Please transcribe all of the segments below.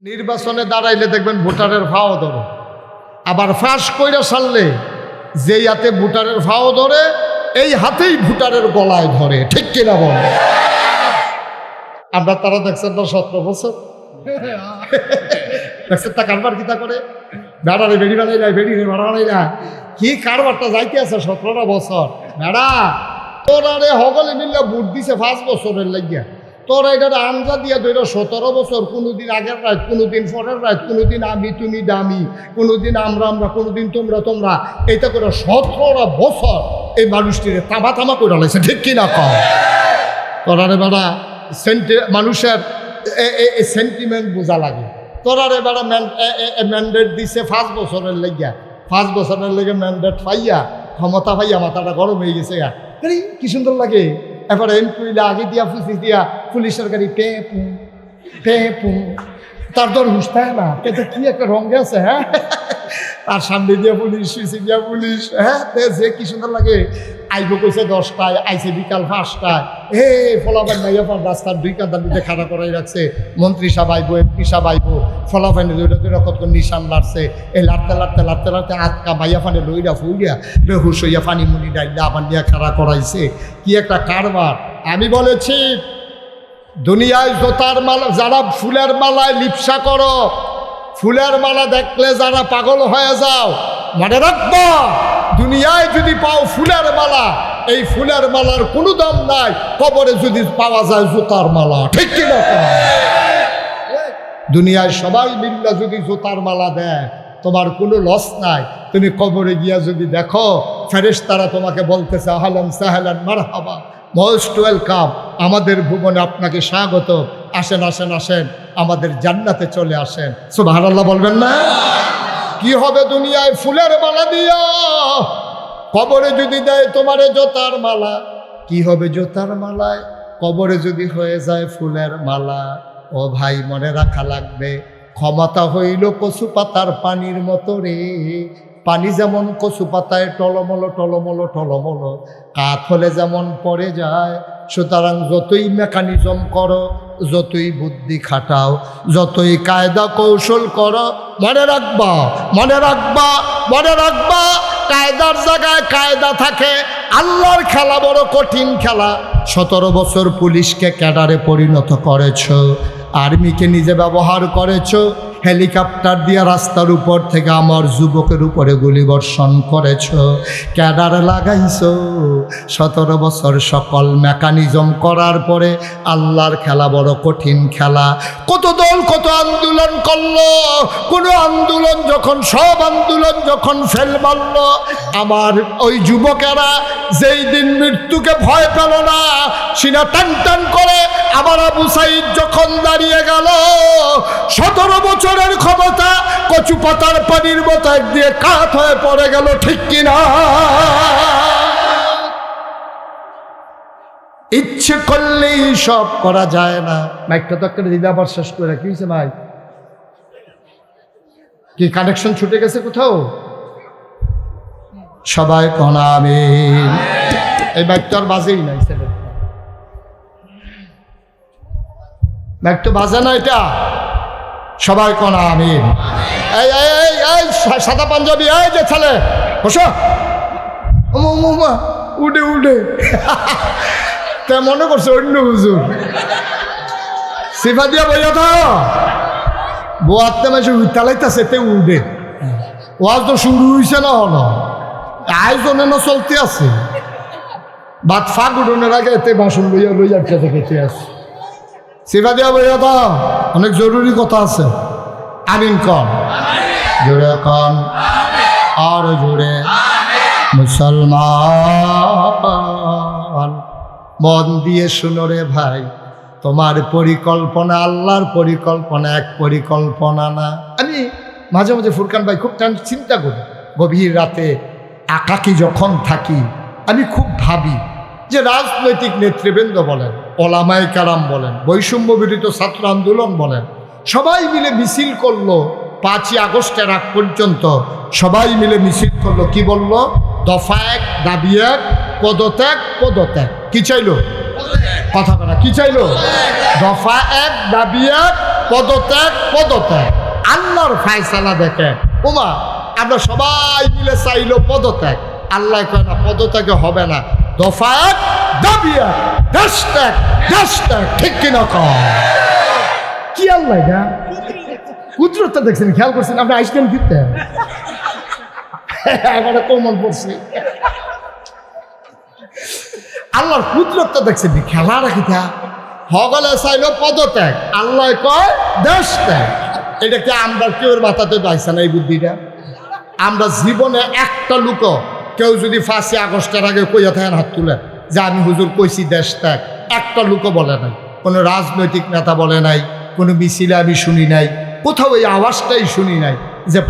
নির্বাচনে দাঁড়াইলে দেখবেন ভোটারের ভাও ধরে, আবার ফাঁস কইরা সারলে যেই হাতে ভোটারের ভাও ধরে এই হাতেই ভোটারের গলায় ধরে। ঠিক কিনা বল? আমরা তারা দেখছেন না 17 বছর দেখছেন তা কারবার কিতা করে বেড়ারে বেড়ি বানাইলা বেড়ি ভাড়া বানাইলা কি কারবারটা যাইতে আছে 17টা বছর। বেড়া তোরা রে হগলে মিল্লা ভোট দিছে 5 বছরের লাগিয়া, তোরা এটা আঞ্জা দিয়া ধরে 17 বছর, কোনোদিন আগের রাত, কোনোদিন পরের রাত, কোনোদিন আমি তুমি দামি, কোনোদিন আমরা, কোনোদিন তোমরা, এইটা করে 17টা বছর এই মানুষটিরে তামা করে লাগছে। ঠিক কিনা কম? তোরা রে বেড়া মানুষের সেন্টিমেন্ট বোঝা লাগে। তোরা রে বেড়া ম্যান্ডেট দিছে 5 বছরের লাগিয়া, 5 বছরের লেগে ম্যান্ডেট পাইয়া ক্ষমতা পাইয়া মাথাটা গরম হয়ে গেছে। কি সুন্দর লাগে। এবার এমপিলা আগে দিয়া দিয়া পুলিশের গাড়ি পে তার দর হুসতায় না, এটা কি একটা রঙে আছে। হ্যাঁ, তার সামনে দিয়া পুলিশ, পিছিয়ে দিয়া পুলিশ। হ্যাঁ, যে কি সুন্দর লাগে। আইব কইছে 10টায়, আইছে বিকাল 5টায়। ফলাফাইন নাই আপনার রাস্তার 2 কাঁদার দিতে খাড়া করাই রাখছে। মন্ত্রী সাহেব আইব, এমপি সাহেব আইব, ফলাফাইনে দুইটা কত নিশান লাড়ছে। এই লাড়তে আটকা মাইয়া ফানে লইরা ফুইয়া বেহুশ হইয়া ফানি মুনি ডাইলা আবার দিয়া খাড়া করাইছে। কি একটা কারবার। আমি বলেছি দুনিয়ায় জোতার মালা, যারা ফুলের মালায় লিপসা করো, ফুলের মালা দেখলে যারা পাগল হয়ে যাও, মনে রাখবা দুনিয়ায় যদি পাও ফুলের মালা, এই ফুলের মালার কোনো দাম নাই কবরে যদি পাওয়া যায় জুতার মালা। ঠিক কিনা? দুনিয়ায় সবাই মিল্লা যদি জুতার মালা দেয় তোমার কোনো লস নাই। তুমি কবরে গিয়া যদি দেখো ফেরেশতারা তোমাকে বলতেছে আহলান সাহলান মারহাবা, মোস্ট ওয়েলকাম, আমাদের ভুবনে আপনাকে স্বাগত, আসেন আসেন আসেন, আমাদের জান্নাতে চলে আসেন। সুবহানাল্লাহ বলবেন না? কি হবে দুনিয়ায় ফুলের মালা দিয়া, কবরে যদি দেয় তোমারে জোতার মালা, কি হবে জোতার মালায়? কবরে যদি হয়ে যায় ফুলের মালা। ও ভাই মনে রাখা লাগবে, ক্ষমতা হইল কচু পাতার পানির মতো রে। পানি যেমন কচু পাতায় টলমল, কাত হলে যেমন পড়ে যায়। সুতরাং যতই মেকানিজম করো, যতই বুদ্ধি খাটাও, যতই কায়দা কৌশল করো, মনে রাখবা কায়দার জায়গায় কায়দা থাকে। আল্লাহর খেলা বড় কঠিন খেলা। 17 বছর পুলিশকে ক্যাডারে পরিণত করেছ, আর্মিকে নিজে ব্যবহার করেছ, হেলিকপ্টার দিয়ে রাস্তার উপর থেকে আমার যুবকের উপরে গুলিবর্ষণ করেছ, ক্যাডারে লাগাইছ। 17 বছর সকল মেকানিজম করার পরে আল্লাহর খেলা বড় কঠিন খেলা। কত দল কত আন্দোলন করলো, কোনো আন্দোলন যখন, সব আন্দোলন যখন ফেল মারল, আমার ওই যুবকেরা যেই দিন মৃত্যুকে ভয় পেল না, সিনা টান করে আমার আবু সাইদ যখন দাঁড়িয়ে গেল, 17 বছরের ক্ষমতা কচু পাতার পানির মতো দিয়ে কাত হয়ে পড়ে গেল। ঠিক কিনা? ইচ্ছে করলেই সব করা যায় না। মাইকটা তো একটা দিদা আবার শেষ করে। কি হয়েছে ভাই? কি কানেকশন ছুটে গেছে কোথাও? সবাই কোনা আমিন। এই মাইকটা আর বাজেই নাই, মাইক তো বাজে না এটা। সবাই কোনা আমিন। এই সাদা পাঞ্জাবি, এই যে ছেলে বসো, উঠে তা মনে করছে অন্য হুজুর সিফা দিয়া বইয়া তো বোয়াতে মাসে উঠালাইতেছে তে উঠে। ওয়াজ তো শুরু হয়েছে না, হলো আয়োজনে না চলতে আছে। বাদ ফাঁক উঠোনের আগে এতে বাসন লইয়া খেতে আছে। সিফা দিয়া বইয়া তো অনেক জরুরি কথা আছে। আমিন কন, জোরে কন, আর জোরে। মুসলমান মন দিয়ে শুনো রে ভাই, তোমার পরিকল্পনা আল্লাহর পরিকল্পনা এক পরিকল্পনা না। আমি মাঝে মাঝে ফুরকান ভাই খুব চিন্তা করি, গভীর রাতে একাকী যখন থাকি আমি খুব ভাবি যে রাজনৈতিক নেতৃবৃন্দ বলেন, ওলামায়ে কেরাম বলেন, বৈষম্য বিরোধী ছাত্র আন্দোলন বলেন, সবাই মিলে মিছিল করলো 5ই আগস্টের আগ পর্যন্ত। সবাই মিলে মিছিল করলো, কি বলল? দফা 1, দাবি 1, পদত্যাগ। কি চাইলো? কথা বলা কি চাইলো? দফা 1, দাবি 1, পদত্যাগ পদত্যাগ, আল্লাহর ফায়সালা দেখেন। ওমা আমরা সবাই মিলে চাইলো পদত্যাগ, আল্লাহ কয় না পদত্যাগে হবে না, দফা এক দাবি এক, দেশ ত্যাগ দেশ ত্যাগ, ঠিক কিনা কম? কি আল্লাহ এটা কুদরতটা দেখছেন, খেয়াল করছেন? আমরা আইসক্রিম ফিরতে এবারে কোমল পড়ছি, আল্লাহর কুদরতটা দেখছেন, খেলা রাখিতা হগলে চাইলো পদত্যাগ, আল্লাহ কয় দেশ ত্যাগ। এটা কি আমরা কেউ মাথাতে পাইছে না এই বুদ্ধিটা? আমরা জীবনে একটা লোক কেউ যদি 5ই আগস্টের আগে কইয়া থাকেন হাত তুলে যে আমি হুজুর কইছি দেশ ত্যাগ, একটা লোক বলে নাই, কোনো রাজনৈতিক নেতা বলে নাই, কোনো মিছিলে আমি শুনি নাই, কোথাও এই আওয়াজটাই শুনি নাই যে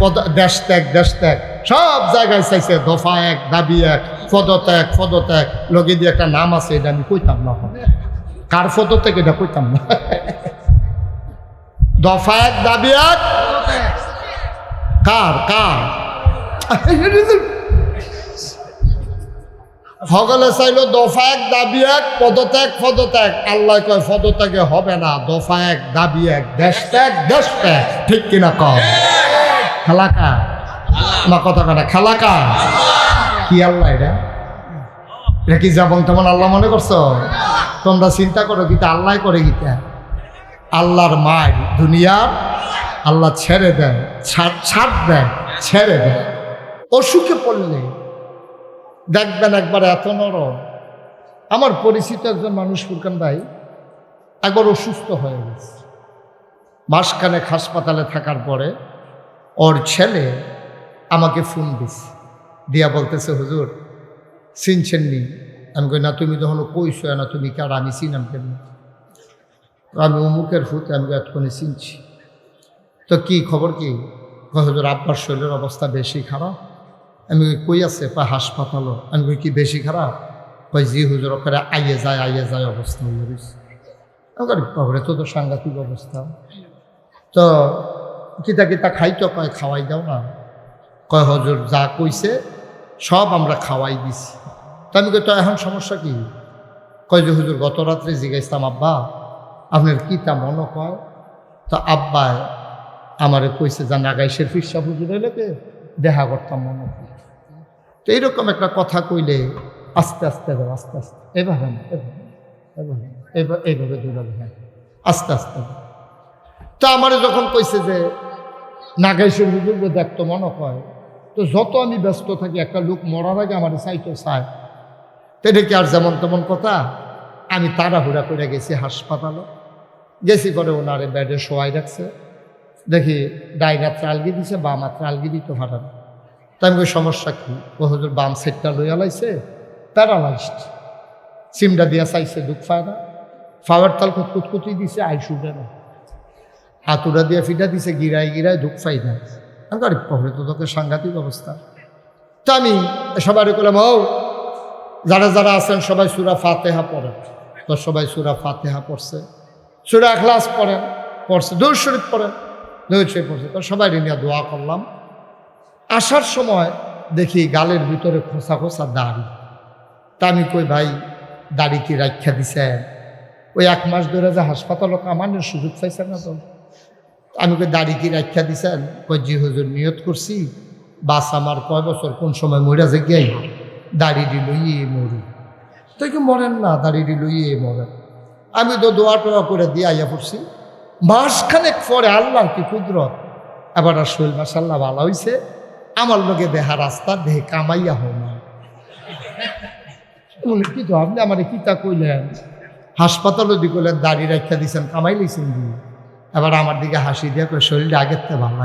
দেশ ত্যাগ দেশ ত্যাগ। সব জায়গায় চাইছে দফা এক দাবি এক, পদত্যাগ পদত্যাগ, লগে দিয়ে একটা নাম আছে, এটা আমি কইতাম না, কার পদত্যাগ এটা কইতাম না। দফা এক দাবি এক, কার কার হগলে চাইলো দফা এক দাবি এক, পদত্যাগ পদত্যাগ, আল্লাহ কয় পদত্যাগে হবে না, দফা এক দাবি এক, দেশ ত্যাগ দেশ ত্যাগ, ঠিক কিনা কম? খেলাকা না কথা কাটা, খেলাকা কি আল্লাহ এটা? এটা কি যেমন তেমন আল্লাহ মনে করছো? তোমরা চিন্তা করো গীতা আল্লাহ করে, গীতা আল্লাহর মায় দুনিয়ার, আল্লাহ ছেড়ে দেয়, ছাড় দেয়, ছেড়ে দেয়। অসুখে পড়লে দেখবেন একবার এত নরম। আমার পরিচিত একজন মানুষ ফুরকান ভাই একবার অসুস্থ হয়ে গেছে, মাসখানেক হাসপাতালে থাকার পরে ওর ছেলে আমাকে ফোন দিছে, দিয়া বলতেছে হুজুর চিনছেন নি? আমি কই না, তুমি তখন কইছো না, তুমি কার? আমি চিনাম কেন? আমি অমুকের ফুতে, আমি এতক্ষণে চিনছি। তো কি খবর কি? হুজুর আব্বার শরীরের অবস্থা বেশি খারাপ। আমি কই আছে? হাসপাতালও। আমি কই কি বেশি খারাপ? কই জি হুজুর, ওখানে আইয়ে যায় অবস্থা হয়ে গেছে। আমি তো সাংঘাতিক অবস্থা। তো কিতা কিতা খাইতো? কয় খাওয়াই দাও না। কয় হুজুর যা কইছে সব আমরা খাওয়াই দিছি। তো আমি কই তো এখন সমস্যা কি? কয় যে হুজুর গত রাত্রে জিজ্ঞাসতাম আব্বা আপনার কিতা মনে কয়? তো আব্বায় আমারে কইছে যে নাগাইশের ফিরসা হুজুর এলাকে দেখা করতাম মনে হয়। তো এইরকম একটা কথা কইলে আস্তে আস্তে যাও, আস্তে আস্তে, এভাবে না, এইভাবে দৌড়াবে, হ্যাঁ আস্তে আস্তে। তো আমারে যখন কইছে যে নাগাইশের হুজুর দেখতো মনে হয়, তো যত আমি ব্যস্ত থাকি একটা লোক মরার আগে আমার চাইতো চায়, তো এটা কি আর যেমন তেমন কথা? আমি তাড়াহুড়া করে গেছি হাসপাতালে, গেছি করে ওনারে বেডে শোয়াই রাখছে, দেখি ডাইনাত্রে আলগি দিছে, বাম হাত্রে আলগি দিতে পারেন। তাই আমি সমস্যা কি? ও হুজুর বাম সেটটা লইয়া লাইছে, প্যারালাইজড, সিমটা দিয়া চাইছে, দুঃখ পায় না, ফাওয়ার তাল কুতকুতি দিছে, আইসুটা না, হাতুড়া দিয়া ফিটা দিছে, গিরায় গিরায় দুঃখ পাই না। আমি আরে পরে তো তোকে সাংঘাতিক অবস্থা। তো আমি সবাই বললাম ও যারা যারা আছেন সবাই সূরা ফাতিহা পড়েন। তো সবাই সূরা ফাতিহা পড়ছে, সূরা ইখলাস পড়েন, পড়ছে, দুরূদ শরীফ পড়েন, দুরূদ শরীফ পড়ছে। তো সবাই নিয়ে দোয়া করলাম। আসার সময় দেখি গালের ভিতরে খোসা খোসা দাড়ি। তা আমি কই ভাই দাড়ি কি রাখা দিছেন? ওই 1 মাস ধরে যে হাসপাতাল কামানোর সুযোগ পাইছেন না তো? আমি কই দাড়ি কি রাখা দিছেন? কই জি হুজুর নিয়ত করছি, বাস আমার কয় বছর কোন সময় মরা যে গিয়ে দাড়ি লইয়ে মরি। তো কি মরেন না, দাড়ি লইয়ে মরেন। আমি তো দোয়া টোয়া করে দিয়ে আইয়া পড়ছি। মাসখানেক পরে আল্লাহর কি কুদরত, এবার আর শরীর মাশাআল্লাহ ভালো হয়েছে। আমার লোকে দেহা রাস্তা দেহে কামাইয়া হো না। কি তো আপনি আমার কিতা কইলেন? হাসপাতালও দি কইলেন দাড়ি রাখা দিছেন, কামাই লইছেন দি। এবার আমার দিকে হাসি দিয়া কই শরীরটা আগের তে ভালো।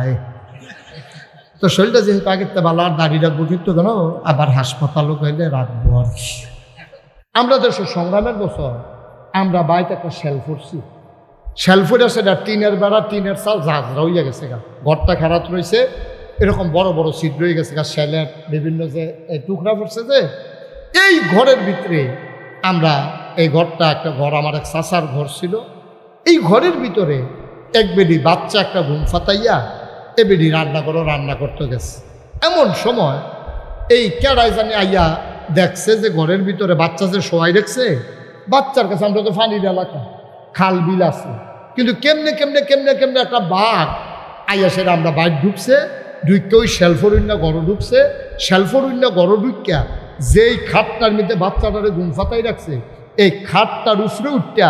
তো শরীরটা যেহেতু আগের তে ভালো, আর দাড়ি রাখবো কিন্তু কেন, আবার হাসপাতালও গেলে রাখবো আর কি। আমরা দেশের সংগ্রামের বছর আমরা বাইতে একটা শেল ফুটছি, শেল ফুটে সেটা টিনের বেড়া, টিনের চাল ঝাঁঝরা হইয়া গেছে গা, ঘরটা খারাপ রয়েছে, এরকম বড় বড় ছিদ্র হয়ে গেছে গা, শেলের বিভিন্ন যে টুকরা পড়ছে যে এই ঘরের ভিতরে আমরা, এই ঘরটা একটা ঘর আমার এক চাচার ঘর ছিল, এই ঘরের ভিতরে এক বেডি বাচ্চা একটা ঘুম ফাতাইয়া এ বেডি রান্না করতে গেছে। এমন সময় এই কেড়াই জানি আইয়া দেখছে যে ঘরের ভিতরে বাচ্চা যে শোয়াই রেখছে, বাচ্চার কাছে, আমরা তো পানির এলাকা, খাল বিল আছে, কিন্তু কেমনে কেমনে কেমনে কেমনে একটা বাঘ আইয়া সেটা আমরা বাইর ঢুকছে, ঢুকতে ওই শেলফরুন্য গড় ঢুকছে, শেলফরুন্য গড় ঢুকিয়া যেই খাটটার মধ্যে বাচ্চাটারে ঘুম ফাতাই রাখছে, এই খাটটার উফরে উঠটা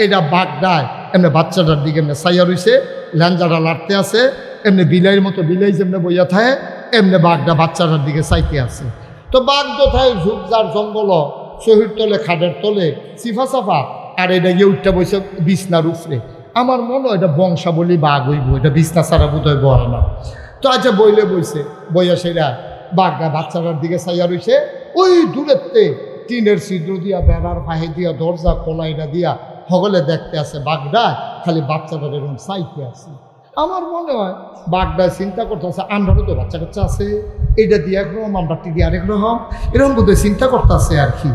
এটা বাঘটায় এমনি বাচ্চাটার দিকে এমনি সাইয়া রইছে, ল্যাঞ্জাটা লাড়তে আছে, এমনি বিলাইয়ের মতো বিলাই যেমনি বইয়া থাকে এমনি বাঘটা বাচ্চাটার দিকে চাইতে আছে। তো বাঘ কোথায় ঝুপঝাড় জঙ্গল, শহীদ তলে খাটের তলে সিফা সাফা, আর এটা গিয়ে উঠটা বসে বিছনার উফরে। আমার মনে হয় এটা বংশাবলী বাঘ হইব, এটা বিছনা ছাড়া বোধ হয় বয় না। তো আচ্ছা বইলে বইছে, বইয়া সেটা বাঘটা বাচ্চাটার দিকে চাইয়া রইছে। ওই দূরেতে টিনের ছিদ্র দিয়া, বেড়ার ফাহে দিয়া, দরজা কলাইটা দিয়া হগলে দেখতে আছে বাঘটা খালি বাচ্চাটার এরকম চাইতে আছে। আমার মনে হয় বাঘটা চিন্তা করতেছে আমরাও তো বাচ্চা কাচ্চা আছে, এইটা দিয়ে একরকম আমরা টিভি আরেক রকম, এরকম বোধ চিন্তা করতেছে আর কি।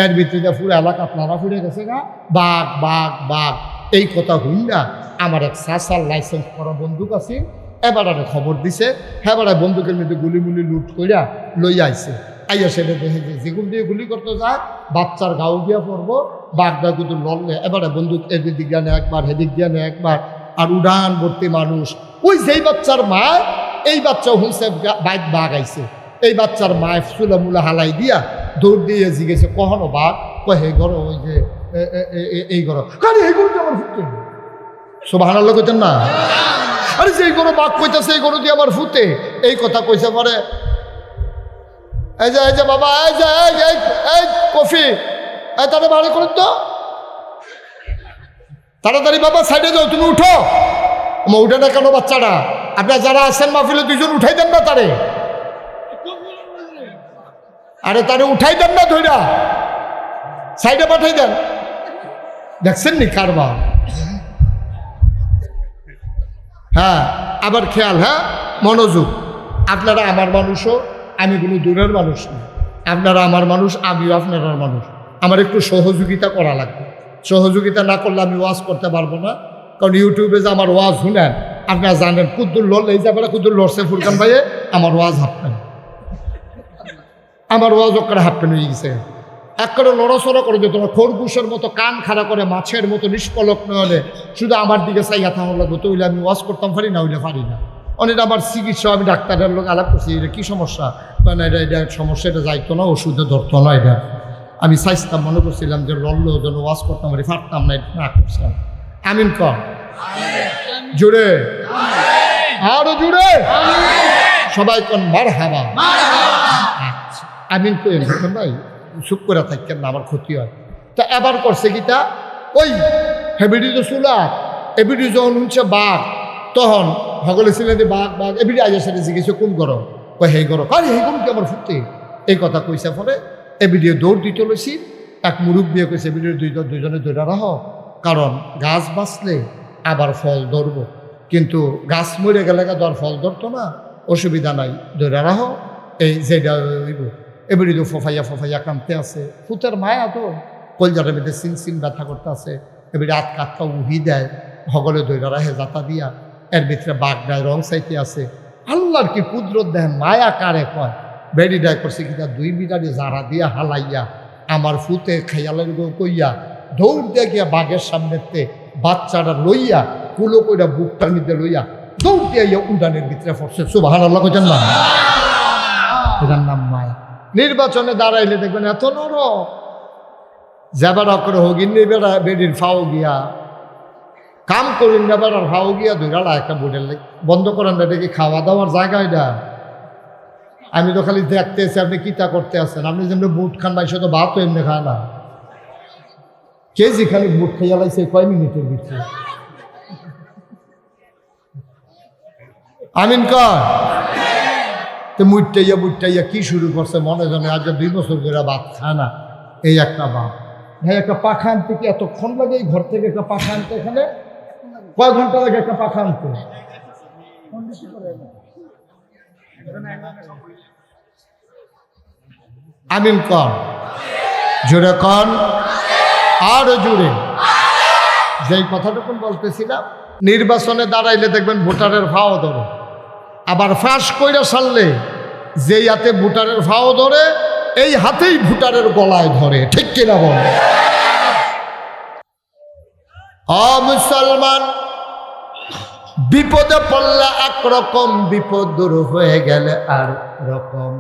এর ভিতরে পুরো এলাকা আপনারা ফুরে গেছে গা বাঘ বাঘ বাঘ। এই কথা হইনা আমার এক সাসার লাইসেন্স করা বন্দুক আছে, এবারে খবর দিছে, হেবারে বন্দুকের মধ্যে গুলিমুলি লুট কইরা লইয়া আইছে। আইয়া সেটা দেখে যে যেগুলো দিয়ে গুলি করতে যায় বাচ্চার গাও গিয়া পড়বো, বাঘটা কিন্তু লড়লে এবারে বন্দুক এদিক দিয়া নেয় একবার, হেদিক দিয়া নেয় একবার, আর উড়ান ভর্তি মানুষ। ওই যেই বাচ্চার মা, এই বাচ্চা হুঁসে বাইক বাঘ আইছে, এই বাচ্চার মায় চুলা মুলা হালাই দিয়া দৌড় দিয়ে জিগেছে কখনো বাঘ হে গরো, ওই যে এই গরো কারণ এই গরু আমার ফুটে সুবহানাল্লাহ কইতেন না? আরে যেই গরু বাঘ কইতেছে এই গরু দিয়ে আমার ফুটে, এই কথা কইছে পরে এই যে বাবা এই যে এই কফি এই তারা ভালো করেন তো তাড়াতাড়ি বাবা সাইডে যাও, তুমি উঠো। উঠে না কেন বাচ্চাটা? আপনার যারা আছেন মাহফিলে দুইজন উঠাই দেন না তারে, আরে তারে উঠাই দেন না, ধইরা সাইডে পাঠাই দেন। দেখছেন নি কারবা? হ্যাঁ আবার খেয়াল, হ্যাঁ মনোযোগ। আপনারা আমার মানুষও, আমি কোনো দূরের মানুষ না। আপনারা আমার মানুষ, আমিও আপনার মানুষ। আমার একটু সহযোগিতা করা লাগবে। সহযোগিতা না করলে আমি ওয়াজ করতে পারবো না। কারণ ইউটিউবে যে আমার ওয়াজ শুনেন, আপনারা জানেন কুদ্দুর লড়লে এই যাবে, কুদ্দুর লড়ছে ফুরকান ভাইয়ে, আমার ওয়াজ হাঁটবেন, আমার ওয়াজ ওখানে হাঁটবেন হয়ে গেছে। এক করে লড়াচড়া করে যে তোমার খরগোশের মতো কান খাড়া করে মাছের মতো নিষ্পলক নয়নে শুধু আমার দিকে চাইয়া থাকা লাগবে, তো হইলে আমি ওয়াজ করতাম পারি না, হইলে পারি না। অনেক আমার চিকিৎসা, আমি ডাক্তারের লোক আলাপ করছি, এটা কী সমস্যা, মানে এটা সমস্যা, এটা যাইতো না, ওষুধে ধরতো না। এটা আমি চাইতাম, মনে করছিলাম যে লড়লেও যেন ওয়াজ করতাম পারি, পারতাম না, না করছিলাম। আমিন কর জুড়ে, আরো জুড়ে সবাই কোন মারহাবা। আচ্ছা আমিন কইন ভাই, চুপ করে থাকেন না, আমার ক্ষতি হয়। তা এবার করছে কিটা, ওই হেবিডি তো চুলা, এবিডি যখন শুনছে বাঘ, তখন সকলে ছিলেন যে বাঘ বাঘ, এবিডি আইয়া সেটা জিজ্ঞেস কোন গরো, কই হে গরো, কারে হে গরু কি আমার ফুটে, এই কথা কইছে। পরে এবিডিও দৌড় দিতে লইছি, এক মুরব্বিয়ে কইছে এবিডিও দুইজনে দৌড়া রাহ, কারণ গাছ বাঁচলে আবার ফল ধরব, কিন্তু গাছ মরে গেলে ধর ফল ধরতো না, অসুবিধা নাই, দৌড়া রাহ, এই যেটা হইব। এবারে তো ফফাইয়া ফফাইয়া কামতে আছে, ফুতের মায়া তো কলজারের মধ্যে সিন সিন ব্যথা করতে আছে। এবারে আট কাতটা উহি দেয়, হগলে দৈরা রাহে যাতা দিয়া, এর ভিতরে বাঘ ডায় রং চাইতে আছে। আল্লাহর কি কুদরত দেন, মায়া কারে কয়। বেড়ি ডায় করছে কিনা, দুই বিড়ারি জারা দিয়া হালাইয়া আমার ফুতে খাইয়ালের গো কইয়া দৌড় দিয়ে গিয়া বাঘের সামনেতে বাচ্চাটা লইয়া কুলো কইরা বুকটার মধ্যে লইয়া দৌড় দিয়ে উডানের ভিতরে পড়ছে। সুবহানাল্লাহ কইতেন না? এটার নাম মায়া। নির্বাচনে দাঁড়াইলে দেখবেন এত নর যাবার করে হগিন বেড়া বেড়ির ফাও গিয়া কাম করিন না, বেড়ার ফাও গিয়া ধরালা একটা বোর্ডের বন্ধ করেন না, এটা কি খাওয়া দাওয়ার জায়গা? এটা আমি তো খালি দেখতে এসে আপনি কিতা করতে আসছেন। আপনি যেমনি বুট খান ভাই, সে তো ভাতও এমনি খায় না, কেজি খালি বুট খাইয়া লাইছে কয় মিনিটের ভিতরে। আমিন কর তো মুইটাইয়া কি শুরু করছে মনে জানে, আজ 2 বছর ধরে ভাত খায় না। এই একটা বাপ ভাই, একটা পাখা আনতে কি এতক্ষণ লাগে? এই ঘর থেকে একটা পাখা আনতে এখানে কয় ঘন্টা লাগে একটা পাখা আনতে? আমিন কর জোরে কন, আরো জোরে। যেই কথাটুকুন বলতেছিলাম, নির্বাচনে দাঁড়াইলে দেখবেন ভোটারের ফাও ধরে, আবার ফাঁস কইরা সারলে যেই হাতে ভোটারের ফাও ধরে, এই হাতেই ভোটারের গলায় ধরে। ঠিক কিনা বল? মুসলমান, বিপদে পড়লে একরকম, বিপদ দূর হয়ে গেলে আর রকম।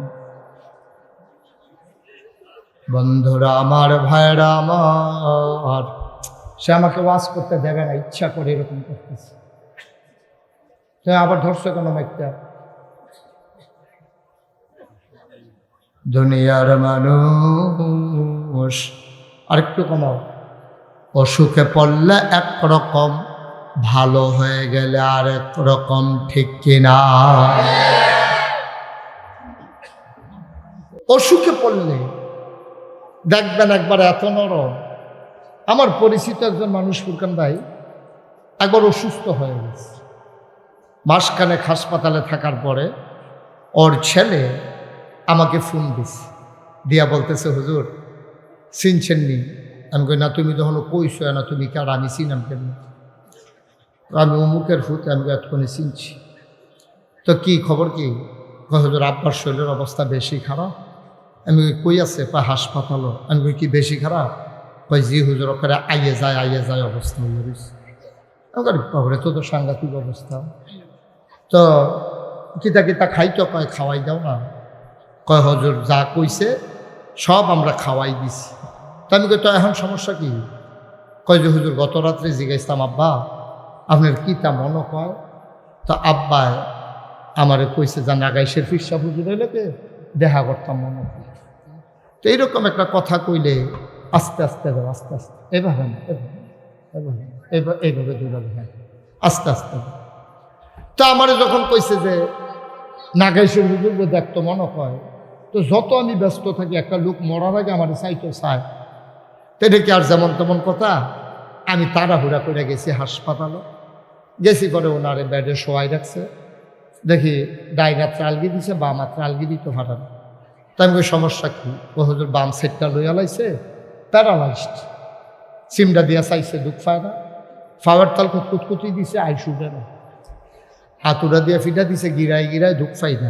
বন্ধুরা আমার, ভাইরা আমার, সে আমাকে ওয়াজ করতে দেবে না, ইচ্ছা করে এরকম করতেছে। আবার ধরছে কেন মাইকটা? দুনিয়ার মানুষ, আরেকটু কমাও। অসুখে পড়লে একরকম, ভালো হয়ে গেলে আর একরকম, ঠিক কিনা? অসুখে পড়লে দেখবেন একবার এত নরম। আমার পরিচিত একজন মানুষ, ফুরকান ভাই, একবার অসুস্থ হয়ে গেছে। মাসখানেক হাসপাতালে থাকার পরে ওর ছেলে আমাকে ফোন দিছে, দিয়া বলতেছে, হুজুর চিনছেন নি? আমি কই, না, তুমি তখন কইছো না, তুমি কার? আমি চিনাম কেন? আমি অমুকের ফুট, আমি এতক্ষণে চিনছি। তো কি খবর? কি হুজুর, আব্বার শরীরের অবস্থা বেশি খারাপ। আমি কই আছে? হাসপাতালও। আমি কই, কি বেশি খারাপ? কই, জি হুজুর, ওখানে আইয়ে যায় অবস্থা হয়ে রয়েছে। আমি তো সাংঘাতিক অবস্থা। তো কিতা খাইতো? কয়, খাওয়াই দাও না। কয়, হুজুর যা কইছে সব আমরা খাওয়াই দিছি। তা আমি কই, তো এখন সমস্যা কি? কয় যে, হুজুর গত রাত্রে জিজ্ঞাসতাম, আব্বা আপনার কিতা মনে কয়? তো আব্বায় আমারে কইছে যে, নাগাইশের ফিরসা হুজুর এলাকে দেখা করতাম মনে করি। তো এইরকম একটা কথা কইলে আস্তে আস্তে যাও, আস্তে আস্তে, এইভাবে না, এইভাবে দুইভাবে, হ্যাঁ, আস্তে আস্তে। তো আমারে যখন কইছে যে নাগাইশের হুজুর দেখতো মনে কয়, তো যত আমি ব্যস্ত থাকি, একটা লোক মরার আগে আমার চাইতো চায়, তো এটা কি আর যেমন তেমন কথা? আমি তাড়াহুড়া করে গেছি হাসপাতালে। গেছি পরে ওনারে বেডে শোয়াই রাখছে। দেখি ডাইনা ত্রালগি দিছে, বাম ত্রালগি দিত ফাটানো। তাই আমি কই, সমস্যা কি? ও হুজুর বাম সেটটা লইয়া লাইছে, প্যারালাইজড। সিমটা দিয়া চাইছে, দুঃখ পায় না। ফাওয়ার তাল কুতকুতি দিছে, আইসুডে না। হাতুড়া দিয়া ফিটা দিছে, গিরায় দুঃখ পাই না।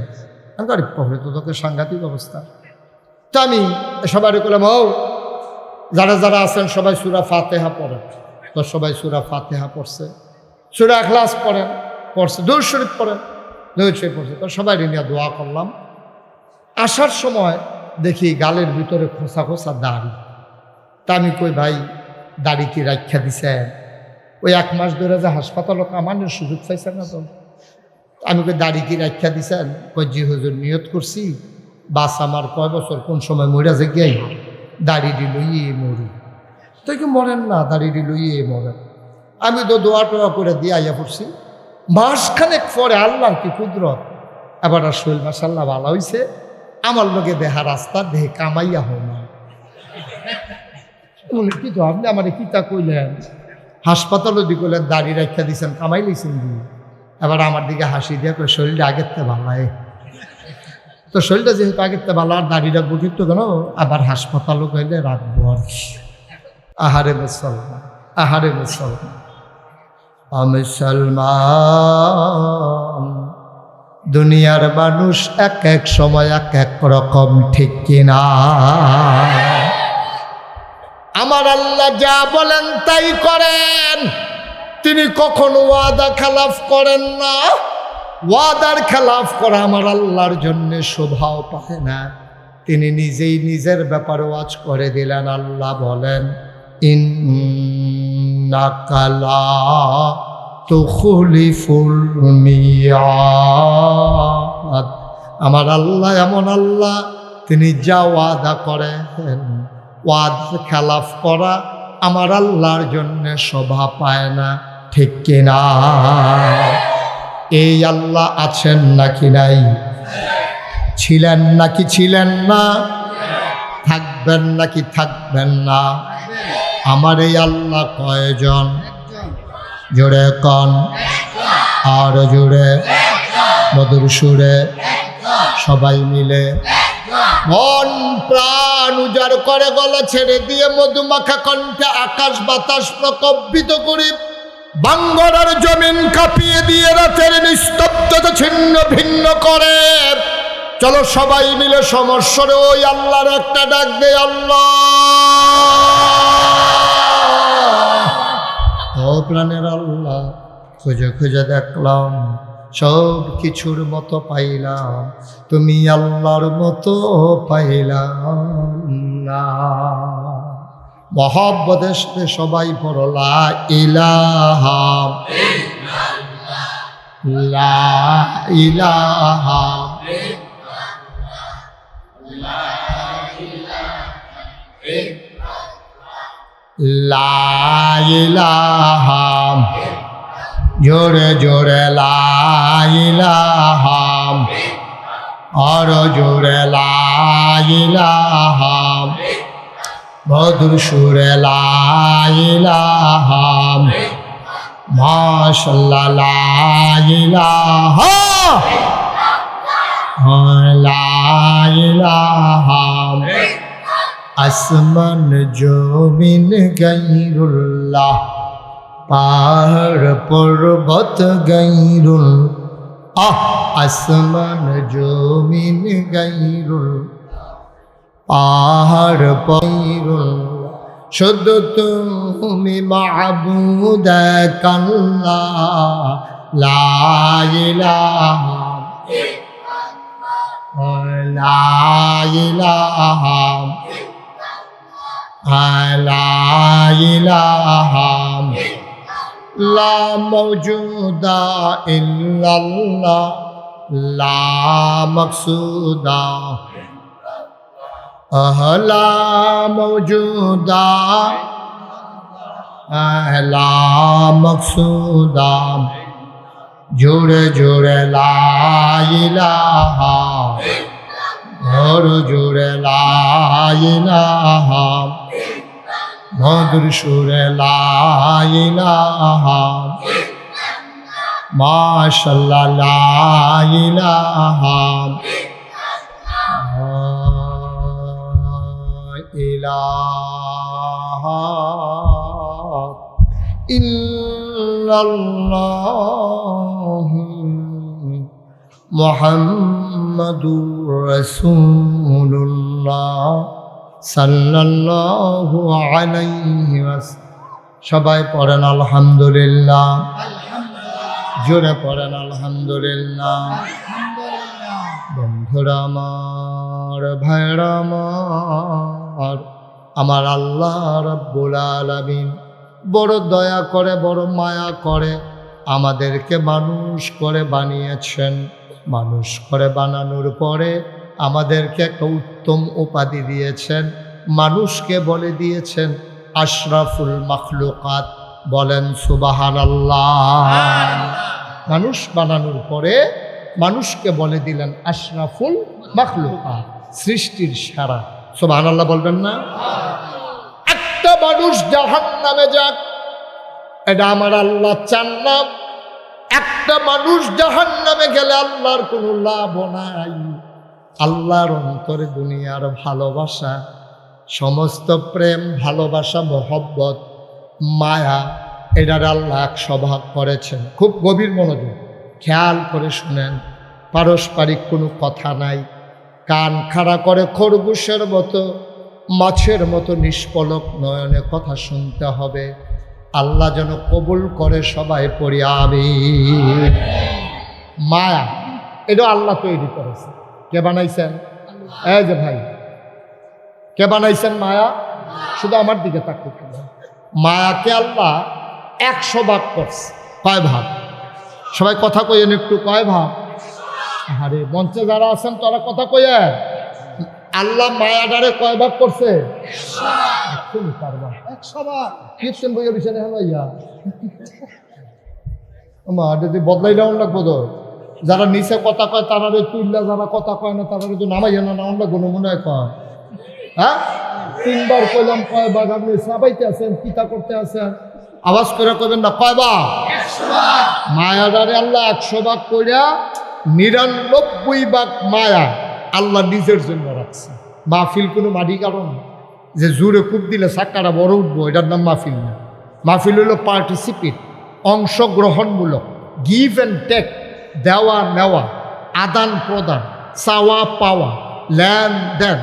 আমি গাড়ি পড়ে তো তোকে সাংঘাতিক অবস্থা। তো আমি সবাই করলাম, ও যারা যারা আছেন সবাই সূরা ফাতিহা পড়েন। তো সবাই সূরা ফাতিহা পড়ছে, সূরা ইখলাস পড়েন, পড়ছে, দুরূদ শরীফ পড়েন, দুরূদ শরীফ পড়ছে। তো সবাই নিয়ে দোয়া করলাম। আসার সময় দেখি গালের ভিতরে খোসা খোসা দাড়ি। তা আমি কই, ভাই দাড়ি কি রাখা দিছেন? ওই 1 মাস ধরে যে হাসপাতালে কামানোর সুযোগ পাইছেন না তো? আমি কই, দাড়ি কি রাখা দিছেন? কই, জি হুজুর, নিয়ত করছি বাস আমার কয় বছর কোন সময় মরিয়া যে গিয়ে দাড়ি লইয়ে মরি। তো কি মরেন না, দাড়ি লইয়ে মরেন। আমি তো দোয়া টোয়া করে দিয়ে আইয়া পড়ছি। মাসখানেক পরে আল্লাহর কি কুদরত, এবার আর শরীর মাশাআল্লাহ ভালো হইছে। আমার লোকে দেহা রাস্তা দেহে কামাইয়া হয় না। বলে, কি তো আপনি আমার কিতা কইলেন? হাসপাতালও দি কইলেন দাড়ি রাখা দিছেন, কামাই লইছেন দি। এবার আমার দিকে হাসি দিয়ে কই, শরীরটা আগের থেকে ভালো হয়। তো শরীরটা যেহেতু আগের থেকে ভালো, আর দাড়ি রাখবো কিন্তু কেন? আবার হাসপাতালও গেলে রাখবো আর কি। আহারে মুসলমান, আহারে মুসলমান, মুসলমান। দুনিয়ার মানুষ এক এক সময় এক এক রকম, ঠিক কিনা? আমার আল্লাহ যা বলেন তাই করেন। তিনি কখনো ওয়াদা খেলাফ করেন না। ওয়াদার খেলাফ করা আমার আল্লাহর জন্য শোভাও পায় না। তিনি নিজেই নিজের ব্যাপারে ওয়াজ করে দিলেন। আল্লাহ বলেন, ইন্নাকা লা তুখলিফুল মিয়াদ। আমার আল্লাহ এমন আল্লাহ, তিনি যা ওয়াদা করেন, ওয়াদা খেলাফ করা আমার আল্লাহর জন্য শোভা পায় না, ঠিক কিনা? এই আল্লাহ আছেন নাকি নাই? ছিলেন নাকি ছিলেন না? থাকবেন নাকি থাকবেন না? আমার এই আল্লাহ কয়জন? জোরে কন, আর জোরে, মধুর সুরে, সবাই মিলে মন প্রাণ উজাড় করে গলা ছেড়ে দিয়ে মধুমাখা কণ্ঠে আকাশ বাতাস প্রকম্পিত করি, বাঙ্গরার জমিন কাঁপিয়ে দিয়ে রাতের নিস্তব্ধতা ছিন্ন ভিন্ন করে। চলো সবাই মিলে সমস্বরে ওই আল্লাহর একটা ডাক দে, আল্লাহ। ও প্রাণের আল্লাহ খুঁজে খুঁজে দেখলাম, সব কিছুর মতো পাইলাম, তুমি আল্লাহর মতো পাইলাম না। মহব্বতের সাথে সবাই পড়ো লা ইলাহা লা ইলাহা লা ইলাহা, জোরে জোরে লা ইলাহা, আর জোরে লা ইলাহা, মধুর সুরে লা ইলাহা, মাশাআল্লাহ লা ইলাহা লা ইলাহা, আসমান জমিন গায়রুল্লাহ, পাহাড় পর্বত গায়রুল, আসমান জমিন গায়রুল, পাহাড় গায়রুল, শুধু তুমি মাবুদ এক আল্লাহ, লা ইলাহা লা ইলাহা লা ইলাহা লা মওজুদা ইল্লাল্লাহ, লা মাকসুদা লা মওজুদা লা মাকসুদা, জোরে জোরে লা ইলাহা, জোরে লা ইলাহা, মধুর সুরে লা ইলাহা, মাশাআল্লাহ লা ইলাহা ইলাহা ইল্লাল্লাহ মুহাম্মাদুর রাসূলুল্লাহ সাল্লাল্লাহু আলাইহি ওয়াসাল্লাম। সবাই পড়েন আলহামদুলিল্লাহ, জোরে পড়েন আলহামদুলিল্লাহ। বন্ধুরা আমার, ভাইরা আমার, আমার আল্লাহ রাব্বুল আলামিন বড় দয়া করে, বড় মায়া করে আমাদেরকে মানুষ করে বানিয়েছেন। মানুষ করে বানানোর পরে আমাদেরকে একটা উত্তম উপাধি দিয়েছেন, মানুষকে বলে দিয়েছেন আশরাফুল মাখলুকাত। বলেন সুবহানাল্লাহ। মানুষ বানানোর পরে মানুষকে বলে দিলেন আশরাফুল মাখলুকাত, সৃষ্টির সেরা। সুবহানাল্লাহ বলবেন না? একটা মানুষ জাহান্নামে যাক, এটা আমার আল্লাহ চান না। একটা মানুষ জাহান্নামে গেলে আল্লাহর কোনো লাভ নাই। আল্লাহর অন্তরে দুনিয়ার ভালোবাসা, সমস্ত প্রেম, ভালোবাসা, মহব্বত, মায়া, এটার আল্লাহ 100 ভাগ করেছেন। খুব গভীর মনোযোগ খেয়াল করে শুনেন। পারস্পরিক কোনো কথা নাই। কান খাড়া করে খরগোশের মতো, মাছের মতো নিষ্পলক নয়নে কথা শুনতে হবে। আল্লাহ যেন কবুল করে। সবাই পড়ি আমিন। মায়া এটা আল্লাহ তৈরি করেছে। কে বানাইছেন? এই যে ভাই, কে বানাইছেন মায়া? শুধু আমার দিকে তাকিয়ে। মায়াকে আল্লাহ 100 ভাগ করছে। কয় ভাগ? সবাই কথা কইয়েন একটু, কয় ভাগ? আরে মঞ্চে যারা আছেন তারা কথা কইয়েন। আল্লাহ মায়াডারে কয় ভাগ করছে? 100 ভাগ। কীর্তন বইয়ের বিষয় হলাইয়া আমার যদি বদলাই নেওয়ার লাগবো তো। যারা নিচে কথা কয় তারা তুললা, যারা কথা কয় না তারা তো নামাইয়া না নেওয়ার লাগবো। মনে হয় কয়, হ্যাঁ 3 বার কইলাম কয় ভাগ? আপনি সাবাইতে আছেন, পিতা করতে আছেন, আওয়াজ করে কইবেন না কয় ভাগ? 100 ভাগ। মায়াডারে আল্লাহ 100 ভাগ কইরা 99 ভাগ মায়া আল্লাহ নিজের জন্য রাখছে। মাহফিল কোনো মাটি কারণ যে জোরে কূপ দিলে চাক্কাটা বড় উঠবো, এটার নাম মাহফিল না। মাহফিল হলো পার্টিসিপেট, অংশগ্রহণমূলক, গিভ অ্যান্ড টেক, দেওয়া নেওয়া, আদান প্রদান, চাওয়া পাওয়া, লেন দেন।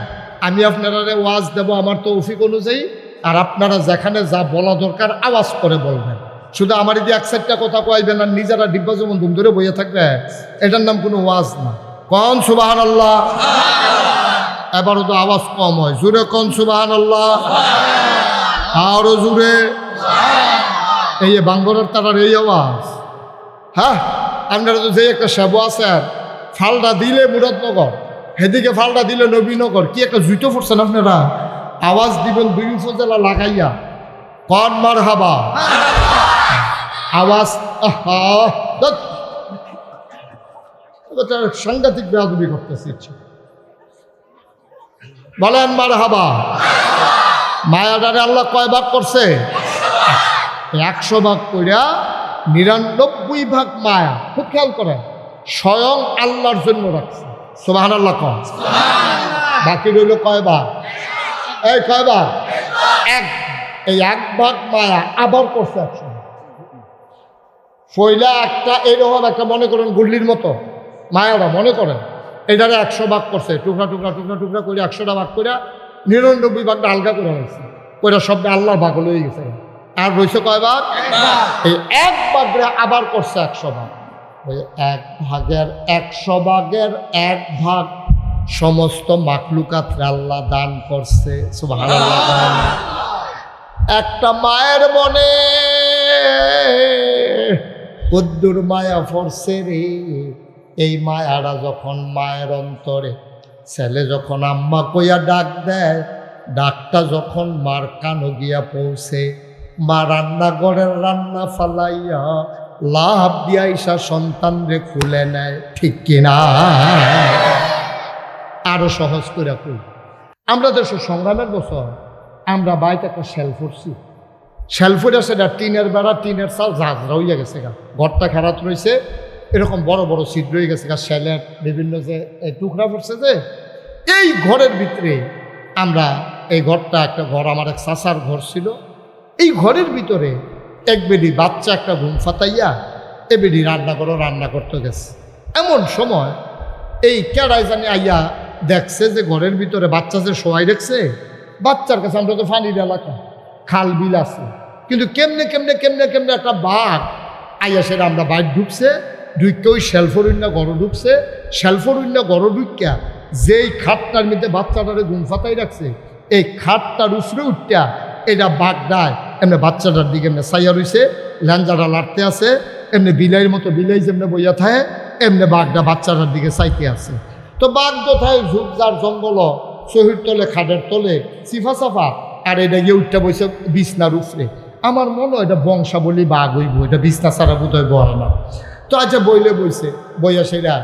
আমি আপনারা ওয়াজ দেব আমার তৌফিক অনুযায়ী, আর আপনারা যেখানে যা বলা দরকার আওয়াজ করে বলবেন। শুধু আমার যদি এক সাইডটা কথা কইবেন আর নিজেরা ডিব্বা যেমন ধুম ধরে বইয়া থাকবে, এটার নাম কোনো ওয়াজ না। কোন সুবহানাল্লাহ। এবারও তো আওয়াজ কম হয়, জোরে কোন সুবহানাল্লাহ, আরো জোরে। এই বাঙ্গরের তারার এই আওয়াজ। হ্যাঁ, আপনারা তো যে একটা সেবো আছেন, ফালটা দিলে মুরাদনগর, হেদিকে ফালটা দিলে নবীনগর, কি একটা জুতো ফুটছেন আপনারা। আওয়াজ দিবেন দুই উপজেলা লাগাইয়া, কন মারহাবা। আওয়াজ সাংঘাতিক বেয়াদবি করতেছে। বলেন মারহাবা। মায়াডারে আল্লাহ কয় ভাগ করছে? 100 ভাগ কইরা 99 ভাগ মায়া। খুব খেয়াল করেন, স্বয়ং আল্লাহর জন্য রাখছে। সুবহানাল্লাহ কন। বাকি রইল কয় ভাগ? এই কয় ভাগ? 1। এই 1 ভাগ মায়া আবার করছে 100 ভাগ। পয়লা একটা এইরকম একটা মনে করেন গুল্লির মতো মায়াটা মনে করেন, এটারে 100 ভাগ করছে, টুকরা টুকরা টুকরা টুকরা করে 100টা ভাগ করে 99 ভাগটা আলগা করে হয়েছে। ওইটা সবটা আল্লাহর ভাগ হয়ে গেছে। আর রয়েছে কয় ভাগ? এই 1 ভাগরে আবার করছে 100 ভাগ। ওই 1 ভাগের 100 ভাগের 1 ভাগ সমস্ত মাখলুকাতরে আল্লাহ দান করছে। সুবহানাল্লাহ। একটা মায়ের মনে কদ্দুর মায়া পড়ছে রে। এই মায়াটা যখন মায়ের অন্তরে, ছেলে যখন আম্মা কইয়া ডাক দেয়, ডাকটা যখন মার কানো গিয়া পৌঁছে, মা রান্নাঘরের রান্না ফালাইয়া লাভ দিয়া ইসা সন্তান রে খুলে নেয়। ঠিক কিনা? আরো সহজ করে কই, আমরা দেশ সংগ্রামের বছর আমরা বাইতে একটা শেল ফুটছি। শেল ফুটে সেটা টিনের বেড়া, টিনের চাল ঝাঁঝরা হইয়া গেছে গা, ঘরটা খারাপ রয়েছে, এরকম বড় বড় ছিদ্র হয়ে গেছে গা, শেলের বিভিন্ন যে টুকরা পড়ছে যে। এই ঘরের ভিতরে আমরা, এই ঘরটা একটা ঘর, আমার এক চাচার ঘর ছিল। এই ঘরের ভিতরে এক বেডি বাচ্চা একটা ঘুম ফাতাইয়া এ বেডি রান্না করতে গেছে। এমন সময় এই কেড়াই জানি আইয়া দেখছে যে ঘরের ভিতরে বাচ্চা যে শোয়াই দেখছে। বাচ্চার কাছে, আমরা তো ফানির এলাকা, খাল বিল আছে, কিন্তু কেমনে কেমনে কেমনে কেমনে একটা বাঘ আইয়া সেটা আমরা বাইর ঢুকছে, ঢুকে ওই শেলফরুন্যা গড় ঢুকছে। শেলফরুন্যা গড় ঢুকিয়া যেই খাটটার মধ্যে বাচ্চাটারে ঘুম ফাতাই রাখছে, এই খাটটার উপরে উঠটা এটা বাঘটায় এমনি বাচ্চাটার দিকে এমনি সাইয়া রইছে, ল্যাঞ্জাটা লাড়তে আছে, এমনি বিলাইয়ের মতো বিলাই যেমনি বইয়া থাকে, এমনি বাঘটা বাচ্চাটার দিকে চাইতে আছে। তো বাঘ তো থাকে ঝুপঝাড় জঙ্গল, শহীদ তলে, খাটের তলে, সিফা সাফা, আর এটা গিয়ে উঠটা বসে বিছনার উপরে। আমার মনে হয় এটা বংশাবলী বাঘ হইব, এটা বিছনা ছাড়া বোধ হয় বয় না। তো আচ্ছা বইলে বইছে, বইয়া সেটা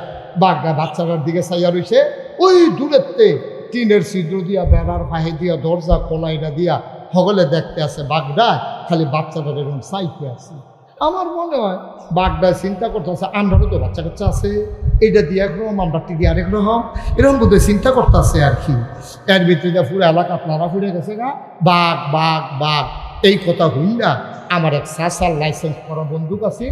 বাঘটা বাচ্চাটার দিকে চাইয়া রইছে। ওই দূরেতে টিনের ছিদ্র দিয়া, বেড়ার ফাহে দিয়া, দরজা কলাইটা দিয়া সকলে দেখতে আছে বাঘটা খালি বাচ্চাটার এরকম চাইতে আছে। আমার মনে হয় বাঘটা চিন্তা করতেছে, আমরাও তো বাচ্চা কাচ্চা আছে, এইটা দিয়ে একরকম, আমরা টিভি আরেক রকম, এরকম বোধহয় চিন্তা করতেছে আর কি। এর ভিতরে পুরো এলাকা আপনারা ফুরে গেছে গা, বাঘ বাঘ বাঘ। এই কথা হইল না, আমার এক চাচার লাইসেন্স করা বন্দুক আছে,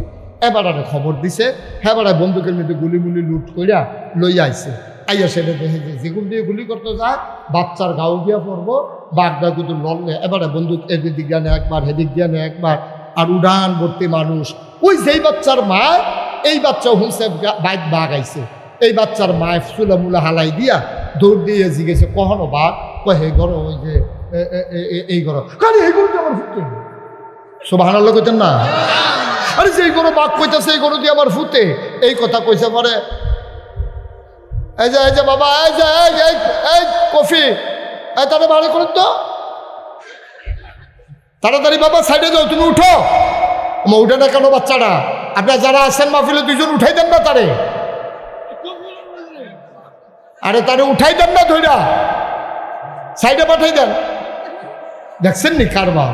এবার খবর দিছে, হ্যাঁ বন্দুকের মধ্যে গুলি লুট কইরা লই আইছে। আইয়া সেটা দেখে যে যেগুলো দিয়ে গুলি করতে যায় বাচ্চার গাও দিয়া পড়বো, বাঘটা কিন্তু লড়লে এবারে বন্দুক এদিক দিয়া নেয় একবার, হেদিক দিয়া নেয় একবার, আর উড়ান ভর্তি মানুষ। ওই যেই বাচ্চার মা, এই বাচ্চা হুঁসে বাইক বাঘ আইছে, এই বাচ্চার মায় চুলা মুলা হালাই দিয়া দৌড় দিয়ে জিগেছে, কখনো বাঘ কয় হে ঘর, ওই যে এই ঘর, কারণ এই গরুটা আমার ফুটে। সুবহানাল্লাহ কইতেন না? আরে যে গরু বাঘ কইতেছে, এই গরু দিয়ে আমার ফুটে, এই কথা কইছে পরে এই যে বাবা, এই কফি, এই তারা ভালো করেন তো তাড়াতাড়ি, বাবা সাইডে যাও, তুমি উঠো। উঠে না কেন বাচ্চাটা? আপনার যারা আছেন মাহফিলে 2জন উঠাই দেন না তারে, আরে তারে উঠাই দেন না, ধইরা সাইডে পাঠাই দেন। দেখছেন নি কারবা?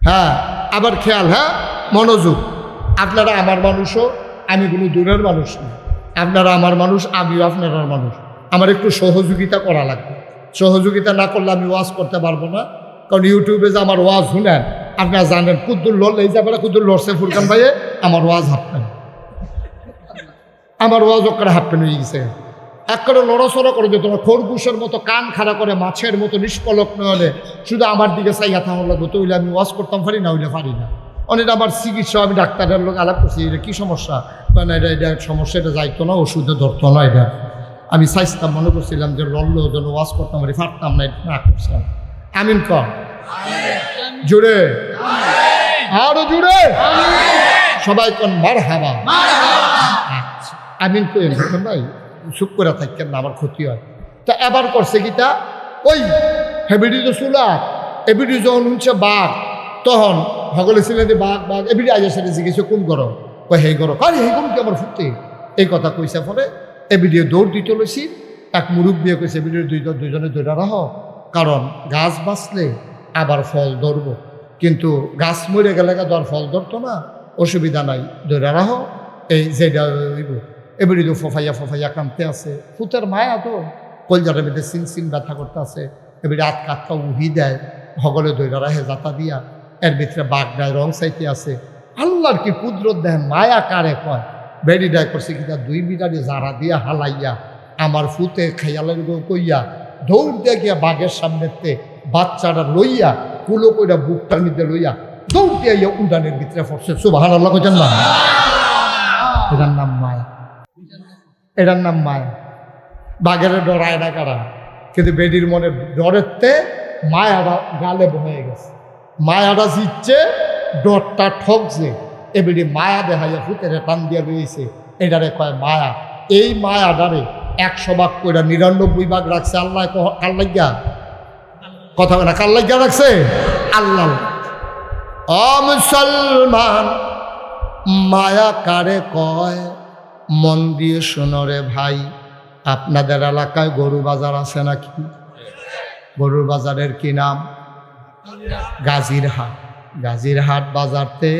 হ্যাঁ, আবার খেয়াল, হ্যাঁ মনোযোগ। আপনারা আমার মানুষও, আমি কোনো দূরের মানুষ না। আপনারা আমার মানুষ, আমিও আপনার মানুষ। আমার একটু সহযোগিতা করা লাগবে। সহযোগিতা না করলে আমি ওয়াজ করতে পারবো না। কারণ ইউটিউবে যে আমার ওয়াজ শুনেন, আপনারা জানেন কুদ্দুর লড়লে, এই যাবে কুদ্দুর লড়ছে ফুরকান ভাইয়ে, আমার ওয়াজ হাঁটবেন, আমার ওয়াজ ওখানে হাঁটবেন হয়ে গেছে। এক করে লড়াচড়া করে যেত না, খরগোশের মতো কান খাড়া করে মাছের মতো নিষ্পলক নলে শুধু আমার দিকে চাইয়া থামার লাগতো, তো হইলে আমি ওয়াশ করতাম পারি না, হইলে পারি না। অনেক আমার চিকিৎসা, আমি ডাক্তারের লোক আলাপ করছি, এটা কী সমস্যা, মানে এটা সমস্যা, এটা যাইতো না, ওষুধে ধরতো না, এটা আমি চাইছিলাম, মনে করছিলাম যে লড়লো যেন ওয়াশ করতাম পারি, পারতাম না, এটা না করছিলাম। আমিন কর জুড়ে, আরো জুড়ে, সবাই কোন মার হাবা। আচ্ছা আমিন কই ভাই, চুপ করে থাকেন না, আমার ক্ষতি হয়। তা এবার করছে কি, তা ওই হেবিডি তো চুলা, এবিডি যখন হচ্ছে বাঘ, তখন সকলে ছিলেন যে বাঘ বাঘ, এবিডি আজ সেটা জিজ্ঞেস কোন গরম, কই হেই গরম, আরে হে কোন কি আমার ফুটতে, এই কথা কইসা পরে এবিডিও দৌড় দিতে লইছি। এক মুরব্বিয়ে কইছে এবিডিও দুইজনে দৌড়া রাহ, কারণ গাছ বাঁচলে আবার ফল ধরব, কিন্তু গাছ মরে গেলে ধর ফল ধরতো না, অসুবিধা নাই, দৌড়া রাহ, এই যেটা হইব। এবারে তো ফফাইয়া কামতে আছে, ফুতের মায়া তো কলজারের মধ্যে সিন ব্যথা করতে আছে, এবারে আটকা উহি দেয়, হগলে দৈরা রাহে যাতা দিয়া, এর ভিতরে বাঘ ডায় রং চাইতে আছে। আল্লাহর কি কুদরত দেয়, মায়া কারে কয়। বেড়ি ডায় করছে কিনা 2 মিটারে জারা দিয়া হালাইয়া আমার ফুতে খেয়ালের কইয়া দৌড় দিয়ে গিয়া বাঘের সামনেতে বাচ্চাটা লইয়া কুলো কইরা বুকটার মধ্যে লইয়া দৌড় দিয়ে ইয়া উড়ানের ভিতরে পড়ছে। সুবহানাল্লাহ কইছেন না? এটার নাম মায়া, এটার নাম মায়া। বাঘের ডরায় না কারা, কিন্তু বেডির মনে ডরেতে মায়াটা গালে হয়ে গেছে, মায়াটা জিতছে, ডরটা ঠকছে, এবেডি মায়া দেখাইয়া ফুতের টান দিয়া রয়েছে, এটারে কয় মায়া। এই মায়াটারে 100 ভাগ করে 99 ভাগ রাখছে আল্লাহ। কার লাগিয়া কথা না, কার লাগিয়া রাখছে? আল্লাহ। ও মুসলমান, মায়া কারে কয়? মন দিয়ে শোনো রে ভাই, আপনাদের এলাকায় গরু বাজার আছে নাকি? গরুর বাজারের কি নাম? গাজীরহাট। গাজীরহাট বাজারতে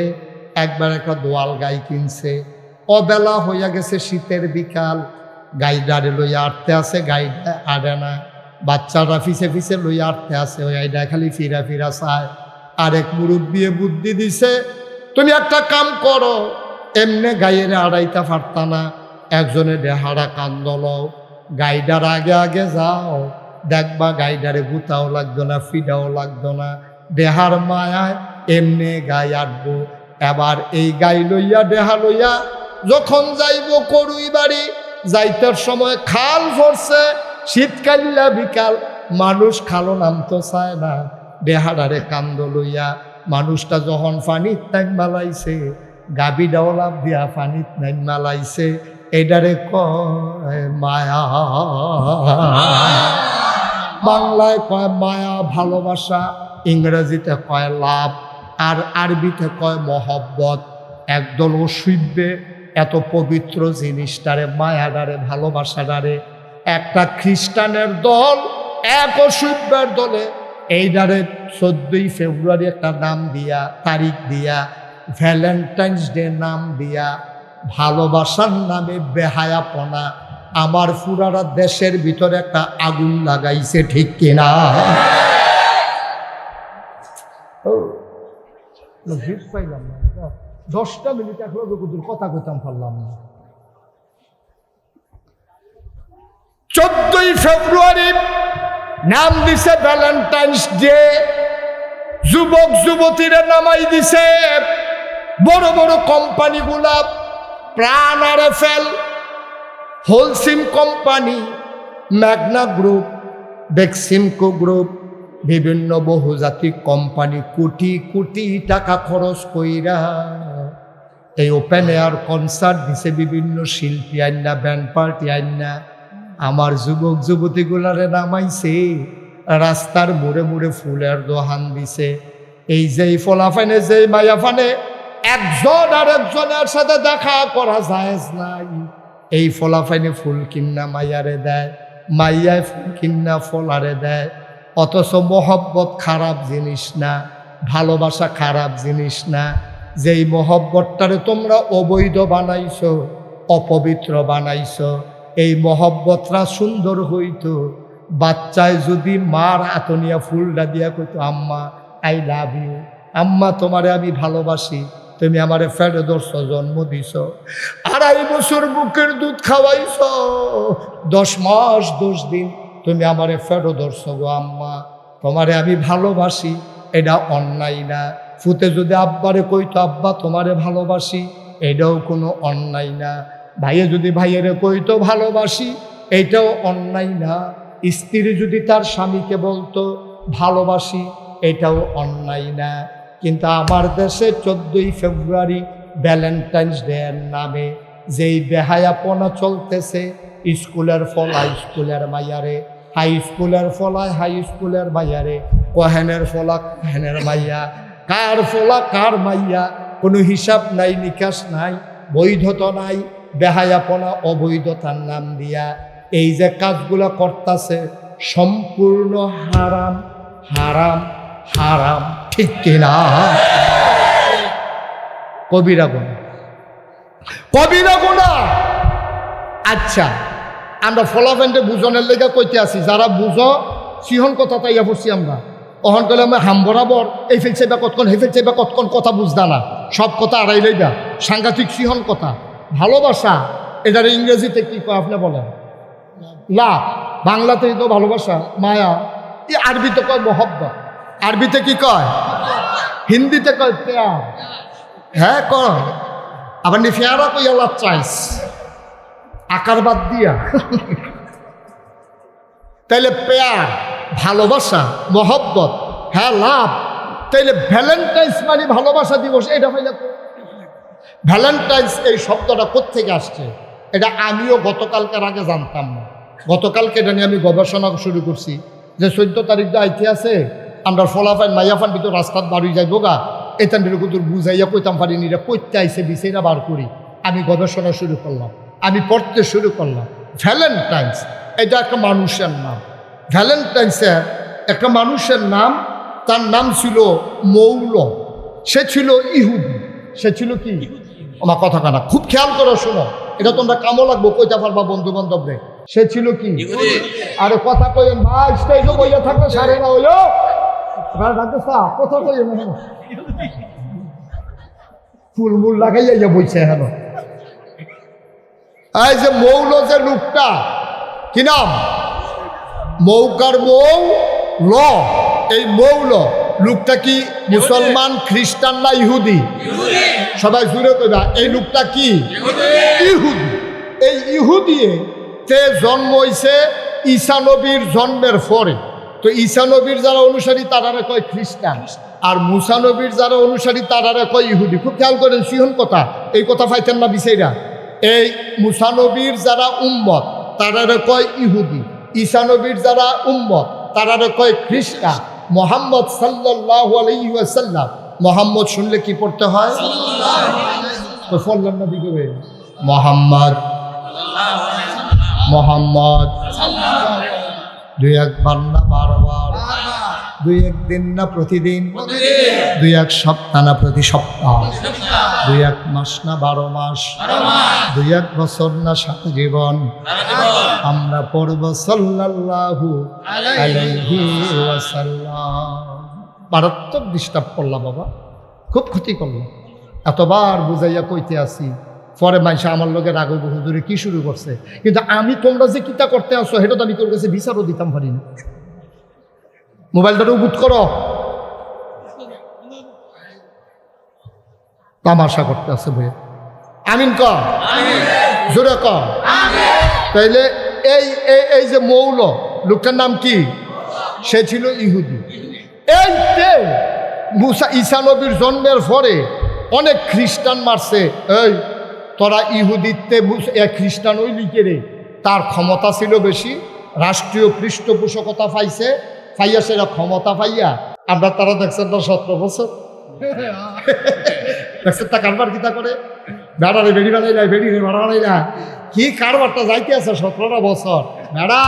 একবার একটা দোয়াল গাই কিনছে, অবেলা হইয়া গেছে, শীতের বিকাল, গাইডারে লইয়া আটতে আছে, গাইডা আড়ে না, বাচ্চাটা ফিসে ফিসে লইয়া আটতে আছে, ওই গাইডা খালি ফিরা ফিরা চায়। আরেক মুরব্বিয়ে বুদ্ধি দিছে, তুমি একটা কাম করো, এমনে গাইয়ের আড়াইতা পারতা না, একজনে দেহারা কান্দল, গাইডার আগে আগে যাও, দেখবা গাইডারে গুতাও লাগতো না, ফিডাও লাগতো না, দেহার মায়ায় এমনে গাই আটবো। এবার এই গাই লইয়া দেহা লইয়া যখন যাইব করুই বাড়ি, যাইতার সময় খাল ভরছে, শীতকালিয়া বিকাল, মানুষ খালো নামতো চায় না, দেহারারে কান্দ লইয়া মানুষটা যখন পানিত নাইম মালাইছে, গাবি ডাওলাভ দিয়া পানিত নাইম মালাইছে, এটারে কয় মায়া। বাংলায় কয় মায়া ভালোবাসা, ইংরেজিতে কয় লাভ, আর আরবিতে কয় মহব্বত। একদল অসুভ্যে এত পবিত্র জিনিসটারে, মায়াডারে, ভালোবাসাডারে, একটা খ্রিস্টানের দল এক অসুভ্যের দলে এইটারে 14ই ফেব্রুয়ারি একটা নাম দিয়া, তারিখ দিয়া, ভ্যালেন্টাইন্স ডে নাম দিয়া, ভালোবাসার নামে বেহায়াপনা আমার পুরারা দেশের ভিতরে একটা আগুন লাগাইছে, ঠিক কিনা? পাইলাম না, 10টা মিনিট এখন কথা কইতাম পারলাম না। 14ই ফেব্রুয়ারি নাম দিছে ভ্যালেন্টাইন্স ডে, যুবক যুবতীরা নামাই দিছে, বড় বড় কোম্পানিগুলা, প্রাণ RFL, Holcim company, Magna group, Beximco group, বিভিন্ন বহুজাতিক কোম্পানি কোটি কোটি টাকা খরচ কইরা এই ওপেন এয়ার কনসার্ট দিছে, বিভিন্ন শিল্পী আইনা, ব্যান্ড পার্টি আইনা, আমার যুবক যুবতীগুলারে নামাইছে, রাস্তার মোড়ে মোড়ে ফুলের দোহান দিছে। এই যে ফলাফানে, যে মায়াফানে একজন আর একজনের সাথে দেখা করা জায়েজ নাই, এই ফলাফানে ফুল কিন্না মাইয়ারে দেয়, মাইয়ায় ফুল কিন্না ফলারে দেয়। অথচ মহব্বত খারাপ জিনিস না, ভালোবাসা খারাপ জিনিস না। যেই মহব্বতটারে তোমরা অবৈধ বানাইছো, অপবিত্র বানাইছো, এই মহব্বতটা সুন্দর হইতো বাচ্চায় যদি মার আতনিয়া ফুলটা দিয়া কইতো আম্মা আই লাভ ইউ, আম্মা তোমারে আমি ভালোবাসি, তো তুমি আমারে ফেটে ধরছো, জন্ম দিছ, 2.5 বছর বুকের দুধ খাওয়াইছ, 10 মাস 10 দিন তুমি আমারে ফেটে ধরছো গো আম্মা, তোমারে আমি ভালোবাসি, এটা অন্যায় না। ফুতে যদি আব্বারে কইতো আব্বা তোমারে ভালোবাসি, এটাও কোনো অন্যায় না। ভাইয়ে যদি ভাইয়েরে কইতো ভালোবাসি, এটাও অন্যায় না। স্ত্রী যদি তার স্বামীকে বলতো ভালোবাসি, এটাও অন্যায় না। কিন্তু আমার দেশে 14ই ফেব্রুয়ারি ভ্যালেন্টাইন্স ডে এর নামে যেই বেহায়াপনা চলতেছে, স্কুলের ফলা স্কুলের মাইয়ারে, হাই স্কুলের ফলায় হাই স্কুলের মাইয়ারে, কহেনের ফলা কহেনের মাইয়া, কার ফলা কার মাইয়া, কোনো হিসাব নাই নিকাশ নাই, বৈধতা নাই। বেহায়াপনা অবৈধতার নাম দিয়া এই যে কাজগুলো করতেছে সম্পূর্ণ হারাম হারাম হারাম, ঠিক কিনা? কবিরা গুনাহ, কবিরা গুনাহ। আচ্ছা, আমরা ফলাফেন্টে বুঝনের লেগে কইতে আছি, যারা বুঝো সিহন কথা তাইয়া পড়ছি আমরা। অহন করলে আমি হাম বরাবর এই ফেলছে বা কতক্ষণ হে ফেলছে বা কতক্ষণ কথা বুঝদা না, সব কথা আড়াই লইবা, সাংঘাতিক সিহন কথা। ভালোবাসা এটার ইংরেজিতে কি কয় আপনি বলেন? লাভ। বাংলাতে তো ভালোবাসা, মায়া। এই আরবিতে কয় মোহব্বত। আরবিতে কি কয়? হিন্দিতে কয় প্যার। হ্যাঁ কর, আবার নি ফেয়ারা কই আল্লাহ চাইস আকার বাদ দিয়া। তাইলে প্যার, ভালোবাসা, মোহব্বত, হ্যাঁ লাভ। তাইলে ভ্যালেন্টাইন্স মানে ভালোবাসা দিবস, এটা হইলে ভ্যালেন্টাইন্স এই শব্দটা কোত্থেকে আসছে? এটা আমিও গতকালকার আগে জানতাম না। গতকালকে এটা নিয়ে আমি গবেষণা শুরু করছি যে 14 তারিখ যে আইতে আছে, আমরা ফলাফাইন মাইয়াফান ভিতর রাস্তার বাড়ি যাইব গা, এটান কিন্তু বুঝাইয়া কইতাম পারিনি, এটা কইতে আইসে বিষয়টা বার করি। আমি গবেষণা শুরু করলাম, আমি পড়তে শুরু করলাম। ভ্যালেন্টাইন্স এটা একটা মানুষের নাম। ভ্যালেন্টাইন্সের একটা মানুষের নাম, তার নাম ছিল মৌল। সে ছিল ইহুদি। সে ছিল কি? আমার কথা কানা খুব খেয়াল করে শোনো, এটা তোমরা কামো লাগবো, কইতে পারবা বন্ধু বান্ধবরে। সে ছিল কি? আরে কথা কইেন ভাই, স্টেজে বইয়া থাকলে সারে না হইলো কথা কইেন, ফুলমুল লাগাইয়া বইছে হেন। এই যে মৌল যে লোকটা, কি নাম? মৌকার মৌ ল, এই মৌল লোকটা কি মুসলমান, খ্রিস্টান না ইহুদি? সবাই জুড়ে কইবা, এই লোকটা কি? ইহুদি। এই ইহুদিয়ে তে জন্ম হইছে ঈসা নবীর জন্মের পরে। তো ঈসা নবীর যারা অনুসারী তারারে কয় খ্রিস্টান, আর মুসা নবীর যারা অনুসারী তারারে কয় ইহুদি। খুব খেয়াল করেন সিহন কথা, এই কথা পাইতেন না বিছাইরা। এই মুসা নবীর যারা উম্মত তারারে কয় ইহুদি, ঈসা নবীর যারা উম্মত তারারে কয় খ্রিস্টান। মোহাম্মদ সাল্লাল্লাহু আলাইহি ওয়াসাল্লাম, মোহাম্মদ শুনলে কি পড়তে হয়? তো ফল্লাম না দিকে মোহাম্মদ মোহাম্মদ, 2-1 বার না 12 বার, 2-1 দিন না প্রতিদিন, 2-1 সপ্তাহ না প্রতি সপ্তাহ, 2-1 মাস না 12 মাস, 2-1 বছর না সারা জীবন আমরা পড়ব সাল্লাল্লাহু আলাইহি ওয়াসাল্লাম। মারাত্মক ডিস্টার্ব করলাম বাবা, খুব ক্ষতি করলাম। এতবার বুঝাইয়া কইতে আসি, পরে মাইসা আমার লোকে রাগব হুজুরে কি শুরু করছে। কিন্তু আমি তোমরা যে কিতা করতে আসো সেটা তো আমি তোর কাছে বিচারও দিতাম পারি না। মোবাইলটা উবুত করো, তামাশা করতে আছে বই। আমিন কর, জোরে কর। তাইলে এই এই যে মৌল লোকটার নাম কি? সে ছিল ইহুদি। এই মুসা ঈসা নবীর জন্মের পরে অনেক খ্রিস্টান মারছে। এই তোরা ইহুদিতে খ্রিস্টান ওই লিখে রে, তার ক্ষমতা ছিল বেশি, রাষ্ট্রীয় পৃষ্ঠপোষকতা পাইছে, পাইয়া সেটা ক্ষমতা পাইয়া আমরা তারা দেখছেন না 17 বছর দেখছেন তা কারবার কিতা করে, বেড়ারে বেড়ি বানাইলা, বেড়ি ভাড়া বানাইলা, কি কারবারটা যাইতে আছে 17টা বছর। বেড়া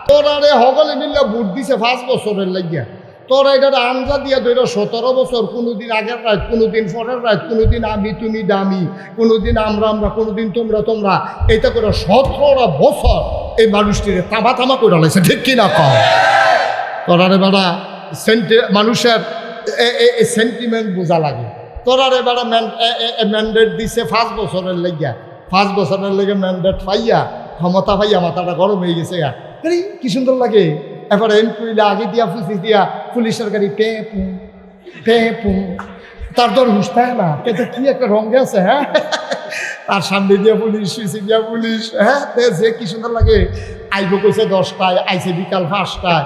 তোরা রে হগলে মিল্লা বুট দিছে 5 বছরের লাগিয়া, তোরা এটা আঞ্জা দিয়া ধরে 17 বছর, কোনোদিন আগের রাত, কোনোদিন পরের রাত, কোনোদিন আমি তুমি দামি, কোনোদিন আমরা, কোনোদিন তোমরা, এইটা করে 17টা বছর এই মানুষটিরে তামা করে লাগছে, ঠিক কিনা কম? তোরা রে বেড়া মানুষের সেন্টিমেন্ট বোঝা লাগে। তোরারে বেড়া ম্যান্ডেট দিছে 5 বছরের লেগিয়া, 5 বছরের লেগে ম্যান্ডেট পাইয়া ক্ষমতা পাইয়া মাথাটা গরম হয়ে গেছে। আরে কি সুন্দর লাগে। এবার এনকুইলা আগে দিয়া ফুসি দিয়া পুলিশের গাড়ি পে পু তার দর হুসতায় না, এটা কি একটা রঙে আছে। হ্যাঁ, তার সামনে দিয়া পুলিশ, পিছিয়ে দিয়া পুলিশ। হ্যাঁ, যে কি সুন্দর লাগে। আইব কইছে 10টায়, আইছে বিকাল 5টায়।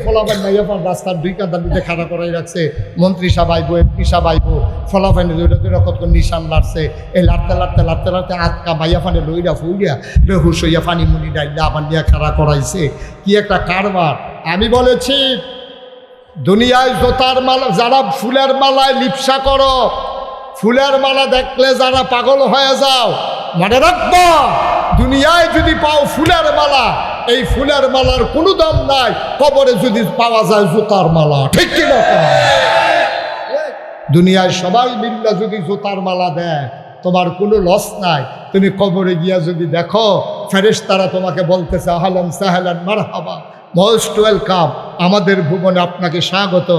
ফলাফাইন নাই আপনার রাস্তার 2 কাঁদার দিতে খাড়া করাই রাখছে। মন্ত্রী সাহেব আইব, এমপি সাহেব আইব, ফলাফাইনে দুইটা কত নিশান লাড়ছে। এই লাড়তে আটকা মাইয়া ফানে লইরা ফুইয়া বেহুশ হইয়া ফানি মুনি ডাইলা আবার দিয়া খাড়া করাইছে। কি একটা কারবার। আমি বলেছি দুনিয়ায় জোতার মালা, যারা ফুলের মালায় লিপসা করো, ফুলের মালা দেখলে যারা পাগল হয়ে যাও, মনে রাখবা দুনিয়ায় যদি পাও ফুলের মালা, এই ফুলের মালার কোনো দাম নাই। কবরে যদি পাওয়া যায় জুতার মালা। ঠিক কি না? দুনিয়ায় সবাই মিল্লা যদি জুতার মালা দেয়, তোমার কোনো লস নাই। তুমি কবরে গিয়া যদি দেখো, ফেরেশতারা তোমাকে বলতেছে আহলান সাহলান মারহাবা, মোস্ট ওয়েলকাম, আমাদের ভুবনে আপনাকে স্বাগত,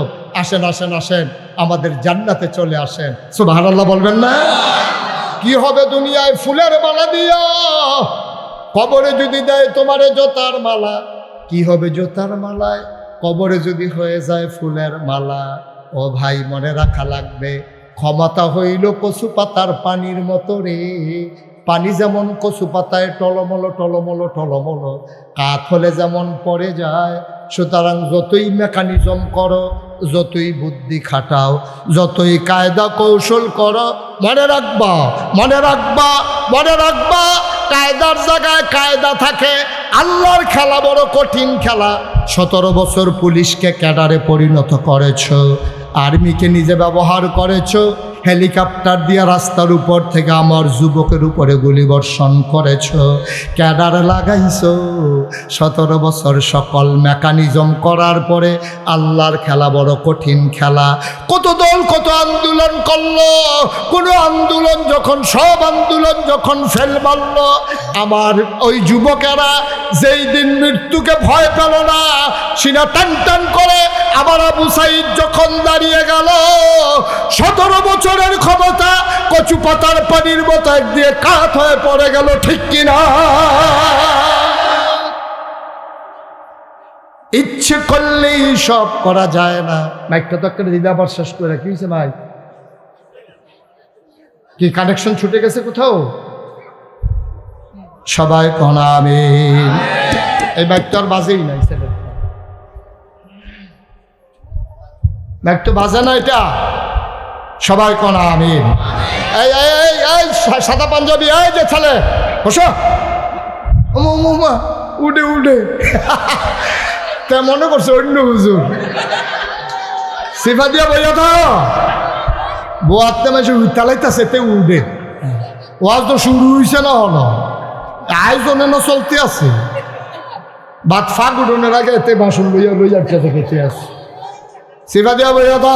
আসেন আসেন আসেন, আমাদের জান্নাতে চলে আসেন। সুবহানাল্লাহ বলবেন না? কি হবে দুনিয়ায় ফুলের মালা দিয়া, কবরে যদি দেয় তোমারে জোতার মালা, কি হবে জোতার মালায়? কবরে যদি হয়ে যায় ফুলের মালা, ও ভাই মনে রাখা লাগবে, ক্ষমতা হইল কচু পাতার পানির মতো রে। পানি যেমন কচু পাতায় টলমলো টলমলো টলমলো, কাত হলে যেমন পড়ে যায়। সুতরাং যতই মেকানিজম করো, যতই বুদ্ধি খাটাও, যতই কায়দা কৌশল করো, মনে রাখবা মনে রাখবা মনে রাখবা, কায়দার জায়গায় কায়দা থাকে। আল্লাহর খেলা বড় কঠিন খেলা। 17 বছর পুলিশকে ক্যাডারে পরিণত করেছ, আর্মিকে নিজে ব্যবহার করেছ, হেলিকপ্টার দিয়ে রাস্তার উপর থেকে আমার যুবকের উপরে গুলিবর্ষণ করেছ, ক্যাডারে লাগাইছ। 17 বছর সকল মেকানিজম করার পরে আল্লাহর খেলা বড় কঠিন খেলা। কত দল কত আন্দোলন করলো, কোনো আন্দোলন যখন, সব আন্দোলন যখন ফেল মারল, আমার ওই যুবকেরা যেই দিন মৃত্যুকে ভয় পেল না, সিনা টান টান করে আমার আবু সাইদ যখন দাঁড়িয়ে গেল, 17 বছরের ক্ষমতা কচু পাতার পানির মতো দিয়ে কাত হয়ে পড়ে গেল। ঠিক কিনা? ইচ্ছে করলেই সব করা যায় না। মাইকটা তো একটা দিদা আবার শেষ করে কি হয়েছে ভাই? কি কানেকশন ছুটে গেছে কোথাও? সবাই কনাবে। এই মাইকটা আর বাজেই নাই, মাইক তো বাজে না এটা। সবাই কনা আমিন। এই এই এই সাদা পাঞ্জাবি, এই যে ছেলে বসো, উঠে উঠে তা মনে করছে অন্য হুজুর সিফা দিয়া বইয়া তো বোয়াতে মাসে উঠালাইতেছে তে উঠে। ওয়াজ তো শুরু হয়েছে না, হলো আয়োজনে না চলতে আছে। বাদ ফাঁক উঠোনের আগে এতে বাসন লইয়া লইয়া খেতে খেতে আছে। সিফা দিয়া বইয়া তো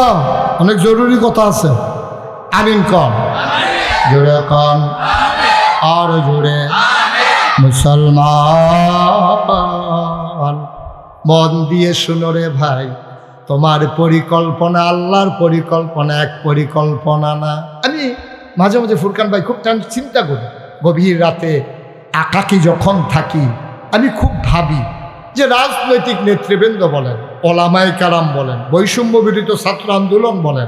অনেক জরুরি কথা আছে। আমিন কন, জোরে কন, আর জোরে। মুসলমান মন দিয়ে শুনো রে ভাই, তোমার পরিকল্পনা আল্লাহর পরিকল্পনা এক পরিকল্পনা না। আমি মাঝে মাঝে ফুরকান ভাই খুব চিন্তা করি, গভীর রাতে একাকী যখন থাকি আমি খুব ভাবি যে রাজনৈতিক নেতৃবৃন্দ বলেন, ওলামায়ে কেরাম বলেন, বৈষম্য বিরোধী ছাত্র আন্দোলন বলেন,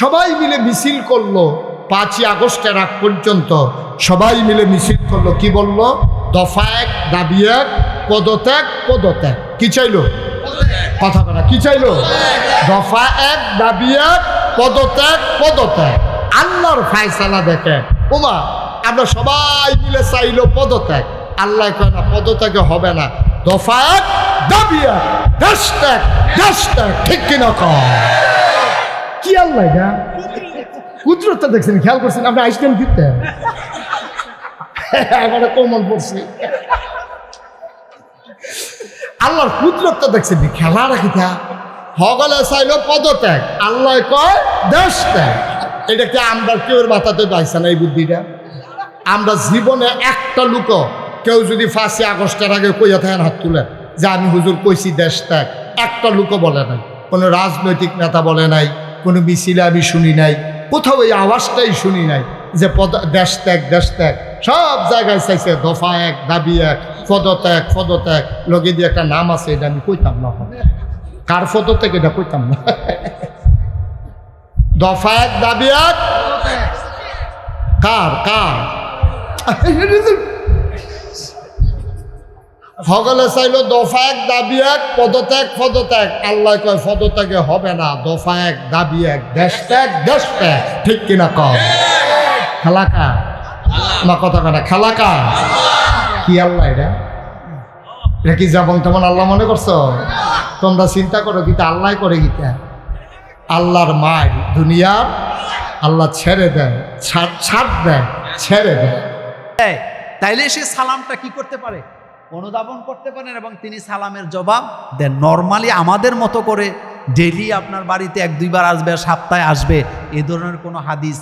সবাই মিলে মিছিল করলো 5ই আগস্টের আগ পর্যন্ত। সবাই মিলে মিছিল করলো, কি বলল? দফা 1, দাবি 1, পদত্যাগ পদত্যাগ। কি চাইলো? কথা বলা কি চাইলো? দফা 1, দাবি 1, পদত্যাগ পদত্যাগ। আল্লাহর ফায়সালা দেখে ওমা, আমরা সবাই মিলে চাইলো পদত্যাগ। আল্লাহ কয় না, পদত্যাগে হবে না। দফা 1, দাবি 1, দেশ ত্যাগ দেশ ত্যাগ। ঠিক কিনা কম? কি আল্লাহ না কুদরতটা দেখছেন, খেয়াল করছেন? আপনি আইসক্রিম দিতে এবারে কোমল পড়ছি। আল্লাহর কুদরতটা দেখছেন, খেলা রাখিতা হগলে চাইলো পদত্যাগ, আল্লাহ কয় দেশ ত্যাগ। এটা কি আমরা কেউ মাথাতে পাইছে না এই বুদ্ধিটা? আমরা জীবনে একটা লোক কেউ যদি 5ই আগস্টের আগে কইয়া থাকেন হাত তুলে যে আমি হুজুর কইছি দেশ ত্যাগ, একটা লোক বলে নাই। কোনো রাজনৈতিক নেতা বলে নাই, কোনো মিছিলে আমি শুনি নাই, কোথাও এই আওয়াজটাই শুনি নাই যে দেশ ত্যাগ সব জায়গায় চাইছে দফা এক দাবি এক পদত্যাগ লগে দিয়ে একটা নাম আছে, এটা আমি কইতাম না। কার পদত্যাগ এটা কইতাম না। দফা এক দাবি এক কার সকলে চাইল দফা এক দাবি এক পদত্যাগ। আল্লাহ কয় পদত্যাগে হবে না, দফা এক দাবি এক দেশ ত্যাগ। ঠিক কিনা কম খেলাকা না কথা কাটা খেলাকা কি আল্লাহ এটা কি যেমন তেমন আল্লাহ মনে করছো? তোমরা চিন্তা করো গীতা আল্লাহ করে গীতা আল্লাহর মায় দুনিয়ার আল্লাহ ছেড়ে দেয়, ছাড় দেয়, ছেড়ে দেয়। তাইলে সে সালামটা কি করতে পারে? অনুধাবন করতে পারেন এবং তিনি সালামের জবাব দেন। নর্মালি আমাদের মতো করে ডেইলি আপনার বাড়িতে 1-2 বার আসবে, সপ্তাহে আসবে, এই ধরনের কোনো হাদিস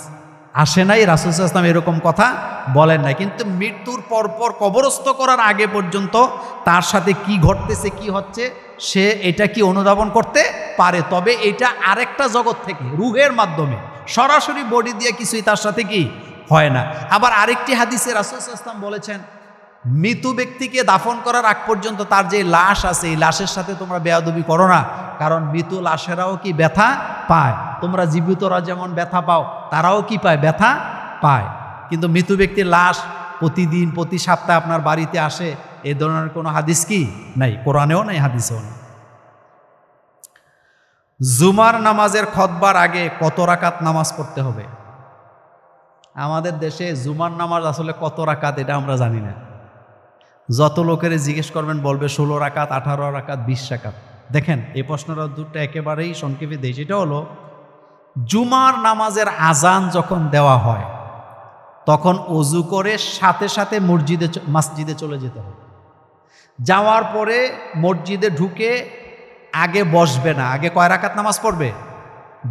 আসে নাই। রাসূল সাল্লাল্লাহু আলাইহি ওয়াসাল্লাম এরকম কথা বলেন নাই। কিন্তু মৃত্যুর পরপর কবরস্থ করার আগে পর্যন্ত তার সাথে কি ঘটতেছে, কি হচ্ছে, সে এটা কি অনুধাবন করতে পারে। তবে এটা আরেকটা জগৎ থেকে রূহের মাধ্যমে, সরাসরি বডি দিয়ে কিছুই তার সাথে কি হয় না। আবার আরেকটি হাদিসে রাসূল সাল্লাল্লাহু আলাইহি ওয়াসাল্লাম বলেছেন, মৃত ব্যক্তিকে দাফন করার আগ পর্যন্ত তার যে লাশ আছে, এই লাশের সাথে তোমরা বেয়াদবি করো না, কারণ মৃত লাশেরাও কি ব্যথা পায়। তোমরা জীবিতরা যেমন ব্যথা পাও, তারাও কি পায়? ব্যথা পায়। কিন্তু মৃত ব্যক্তির লাশ প্রতিদিন প্রতি সপ্তাহে আপনার বাড়িতে আসে, এই ধরনের কোনো হাদিস কি নাই, কোরআনেও নাই, হাদিসেও নেই। জুমার নামাজের খুতবার আগে কত রাকাত নামাজ পড়তে হবে? আমাদের দেশে জুমার নামাজ আসলে কত রাকাত এটা আমরা জানি না। যত লোকের জিজ্ঞেস করবেন বলবে 16 রাকাত, 18 রাকাত, 20 রাকাত। দেখেন, এই প্রশ্নটা দুটো একেবারেই সংক্ষেপে দেয়। সেটা হলো, জুমার নামাজের আজান যখন দেওয়া হয় তখন অজু করে সাথে সাথে মসজিদে চলে যেতে হবে। যাওয়ার পরে মসজিদে ঢুকে আগে বসবে না। আগে কয় রাকাত নামাজ পড়বে?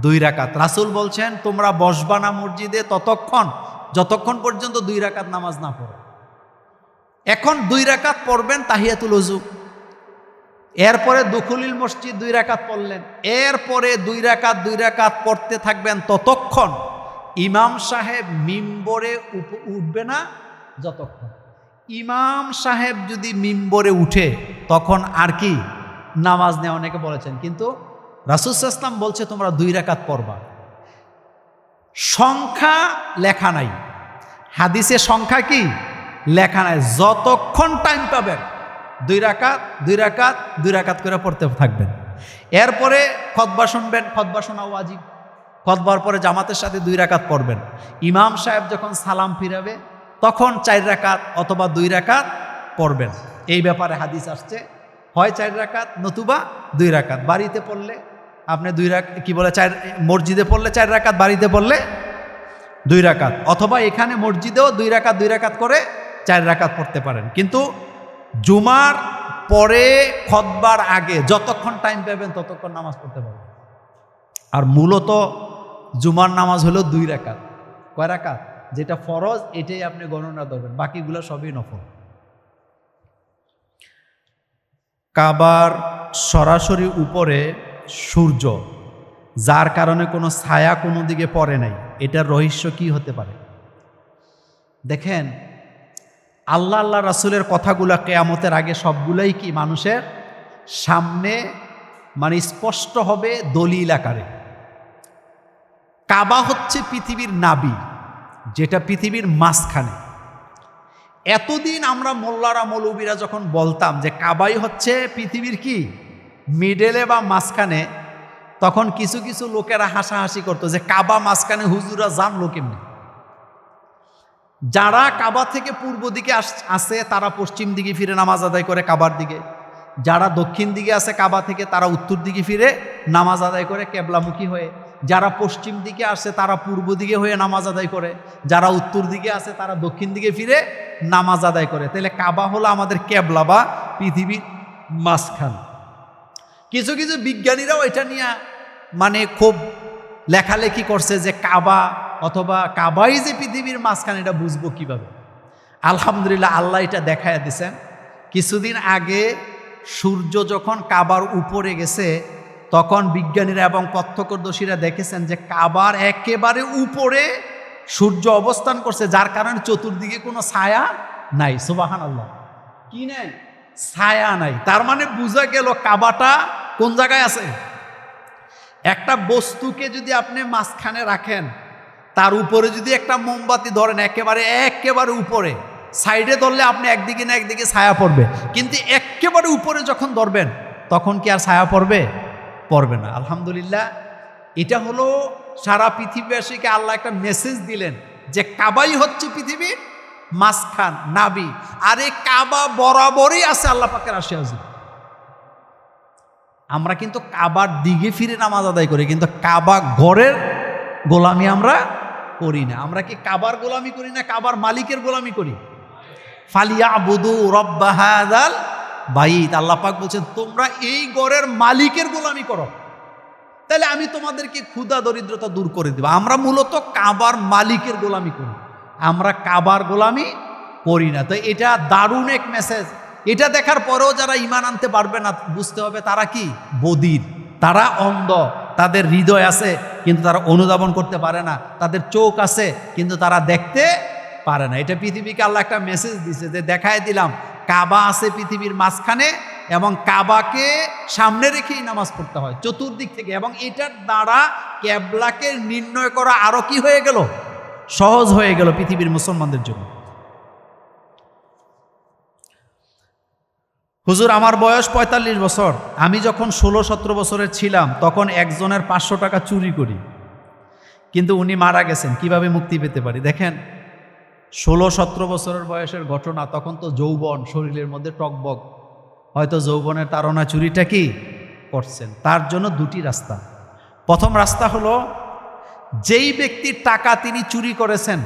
2 রাকাত। রাসূল বলছেন, তোমরা বসবা না মসজিদে যতক্ষণ পর্যন্ত 2 রাকাত নামাজ না পড়ো। এখন 2 রাকাত পড়বেন তাহিয়াতুল ওযু, এরপরে দুখুলিল মসজিদ 2 রাকাত পড়লেন, এরপরে 2 রাকাত পড়তে থাকবেন ততক্ষণ ইমাম সাহেব মিম্বরে উঠবে না। যতক্ষণ ইমাম সাহেব যদি মিম্বরে উঠে তখন আর কি নামাজ নেই, অনেকে বলেছেন। কিন্তু রাসূল সাল্লাল্লাহু আলাইহি ওয়াসাল্লাম বলছে তোমরা 2 রাকাত পড়বা। সংখ্যা লেখা নাই হাদিসে, সংখ্যা কি লেখা নাই। যতক্ষণ টাইম পাবেন 2 রাকাত করে পড়তে থাকবেন। এরপরে খুতবা শুনবেন, খুতবা শোনা ওয়াজিব। খুতবার পরে জামাতের সাথে 2 রাকাত পড়বেন। ইমাম সাহেব যখন সালাম ফিরাবে তখন 4 রাকাত অথবা 2 রাকাত পড়বেন। এই ব্যাপারে হাদিস আসছে, হয় 4 রাকাত নতুবা 2 রাকাত। বাড়িতে পড়লে আপনি 2 রাকাত কি বলে, মসজিদে পড়লে 4 রাকাত, বাড়িতে পড়লে 2 রাকাত, অথবা এখানে মসজিদেও 2 রাকাত করে 4 রাকাত পড়তে পারেন। কিন্তু জুমার পরে খুতবার আগে যতক্ষণ টাইম পাবেন ততক্ষণ নামাজ পড়তে পারবেন। আর মূলত জুমার নামাজ হলো 2 রাকাত। কয় রাকাত? যেটা ফরজ এটাই আপনি গণনা ধরবেন, বাকিগুলো সবই নফল। কাবার সরাসরি উপরে সূর্য, যার কারণে কোনো ছায়া কোনো দিকে পড়ে নাই, এটার রহস্য কি হতে পারে? দেখেন, আল্লাহ রাসূলের কথাগুলো কিয়ামতের আগে সবগুলোই কি মানুষের সামনে মানে স্পষ্ট হবে দলিল আকারে। কাবা হচ্ছে পৃথিবীর নাভি, যেটা পৃথিবীর মাঝখানে। এতদিন আমরা মোল্লারা মৌলবীরা যখন বলতাম যে কাবাই হচ্ছে পৃথিবীর কি মিডেলে বা মাঝখানে, তখন কিছু কিছু লোকেরা হাসাহাসি করতো যে কাবা মাঝখানে, হুজুরা জানলো কেমনি? যারা কাবা থেকে পূর্ব দিকে আসে তারা পশ্চিম দিকে ফিরে নামাজ আদায় করে কাবার দিকে, যারা দক্ষিণ দিকে আছে কাবা থেকে তারা উত্তর দিকে ফিরে নামাজ আদায় করে কেবলামুখী হয়ে, যারা পশ্চিম দিকে আসে তারা পূর্ব দিকে হয়ে নামাজ আদায় করে, যারা উত্তর দিকে আসে তারা দক্ষিণ দিকে ফিরে নামাজ আদায় করে। তাহলে কাবা হলো আমাদের কেবলা বা পৃথিবীর মাঝখান। কিছু কিছু বিজ্ঞানীরাও এটা নিয়ে মানে খুব লেখালেখি করছে যে কাবা অথবা কাবাই যে পৃথিবীর মাঝখানে, এটা বুঝবো কিভাবে? আলহামদুলিল্লাহ, আল্লাহ এটা দেখায় দিয়েছেন। কিছুদিন আগে সূর্য যখন কাবার উপরে গেছে তখন বিজ্ঞানীরা এবং প্রত্যক্ষদর্শীরা দেখেছেন যে কাবার একেবারে উপরে সূর্য অবস্থান করছে, যার কারণে চতুর্দিকে কোনো ছায়া নাই। সুবহানাল্লাহ, কি নাই? ছায়া নাই। তার মানে বোঝা গেল কাবাটা কোন জায়গায় আছে। একটা বস্তুকে যদি আপনি মাঝখানে রাখেন, তার উপরে যদি একটা মোমবাতি ধরেন একেবারে উপরে, সাইডে ধরলে আপনি একদিকে না একদিকে ছায়া পড়বে, কিন্তু একেবারে উপরে যখন ধরবেন তখন কি আর ছায়া পড়বে? পড়বে না। আলহামদুলিল্লাহ, এটা হলো সারা পৃথিবীবাসীকে আল্লাহ একটা মেসেজ দিলেন যে কাবাই হচ্ছে পৃথিবীর মাঝখান, নাবি, আর এই কাবা বরাবরই আছে আল্লাহ পাকের আরশে আজিম। আমরা কিন্তু কাবার দিকে ফিরে নামাজ আদায় করি, কিন্তু কাবা ঘরের গোলামি আমরা করি না। আমরা কি কাবার গোলামি করি না কাবার মালিকের গোলামি করি? ফালিয়াবুদু রাব্বা হাযাল বাইত, আল্লাহ পাক বলছেন তোমরা এই ঘরের মালিকের গোলামি করো, তাহলে আমি তোমাদেরকে ক্ষুধা দরিদ্রতা দূর করে দেব। আমরা মূলত কাবার মালিকের গোলামি করি, আমরা কাবার গোলামি করি না। তো এটা দারুণ এক মেসেজ। এটা দেখার পরেও যারা ঈমান আনতে পারবে না, বুঝতে হবে তারা কি বধির, তারা অন্ধ, তাদের হৃদয় আছে কিন্তু তারা অনুধাবন করতে পারে না, তাদের চোখ আছে কিন্তু তারা দেখতে পারে না। এটা পৃথিবীকে আল্লাহ একটা মেসেজ দিছে যে দেখায় দিলাম কাবা আছে পৃথিবীর মাঝখানে, এবং কাবাকে সামনে রেখেই নামাজ পড়তে হয় চতুর্দিক থেকে, এবং এটার দ্বারা কিবলাকে নির্ণয় করা আরো কি হয়ে গেল? সহজ হয়ে গেল পৃথিবীর মুসলমানদের জন্য। হুজুর, আমার বয়স ৪৫ বছর। আমি যখন ১৬-১৭ বছরের ছিলাম তখন একজনের ৫০০ টাকা চুরি করি, কিন্তু উনি মারা গেছেন, কিভাবে মুক্তি পেতে পারি? দেখেন, ১৬-১৭ বছরের বয়সের ঘটনা, তখন তো যৌবন, শরীরের মধ্যে টকবক, হয়তো যৌবনের তাড়না চুরিটা কি করছেন। তার জন্য দুটি রাস্তা। প্রথম রাস্তা হলো, যেই ব্যক্তির টাকা তিনি চুরি করেছেন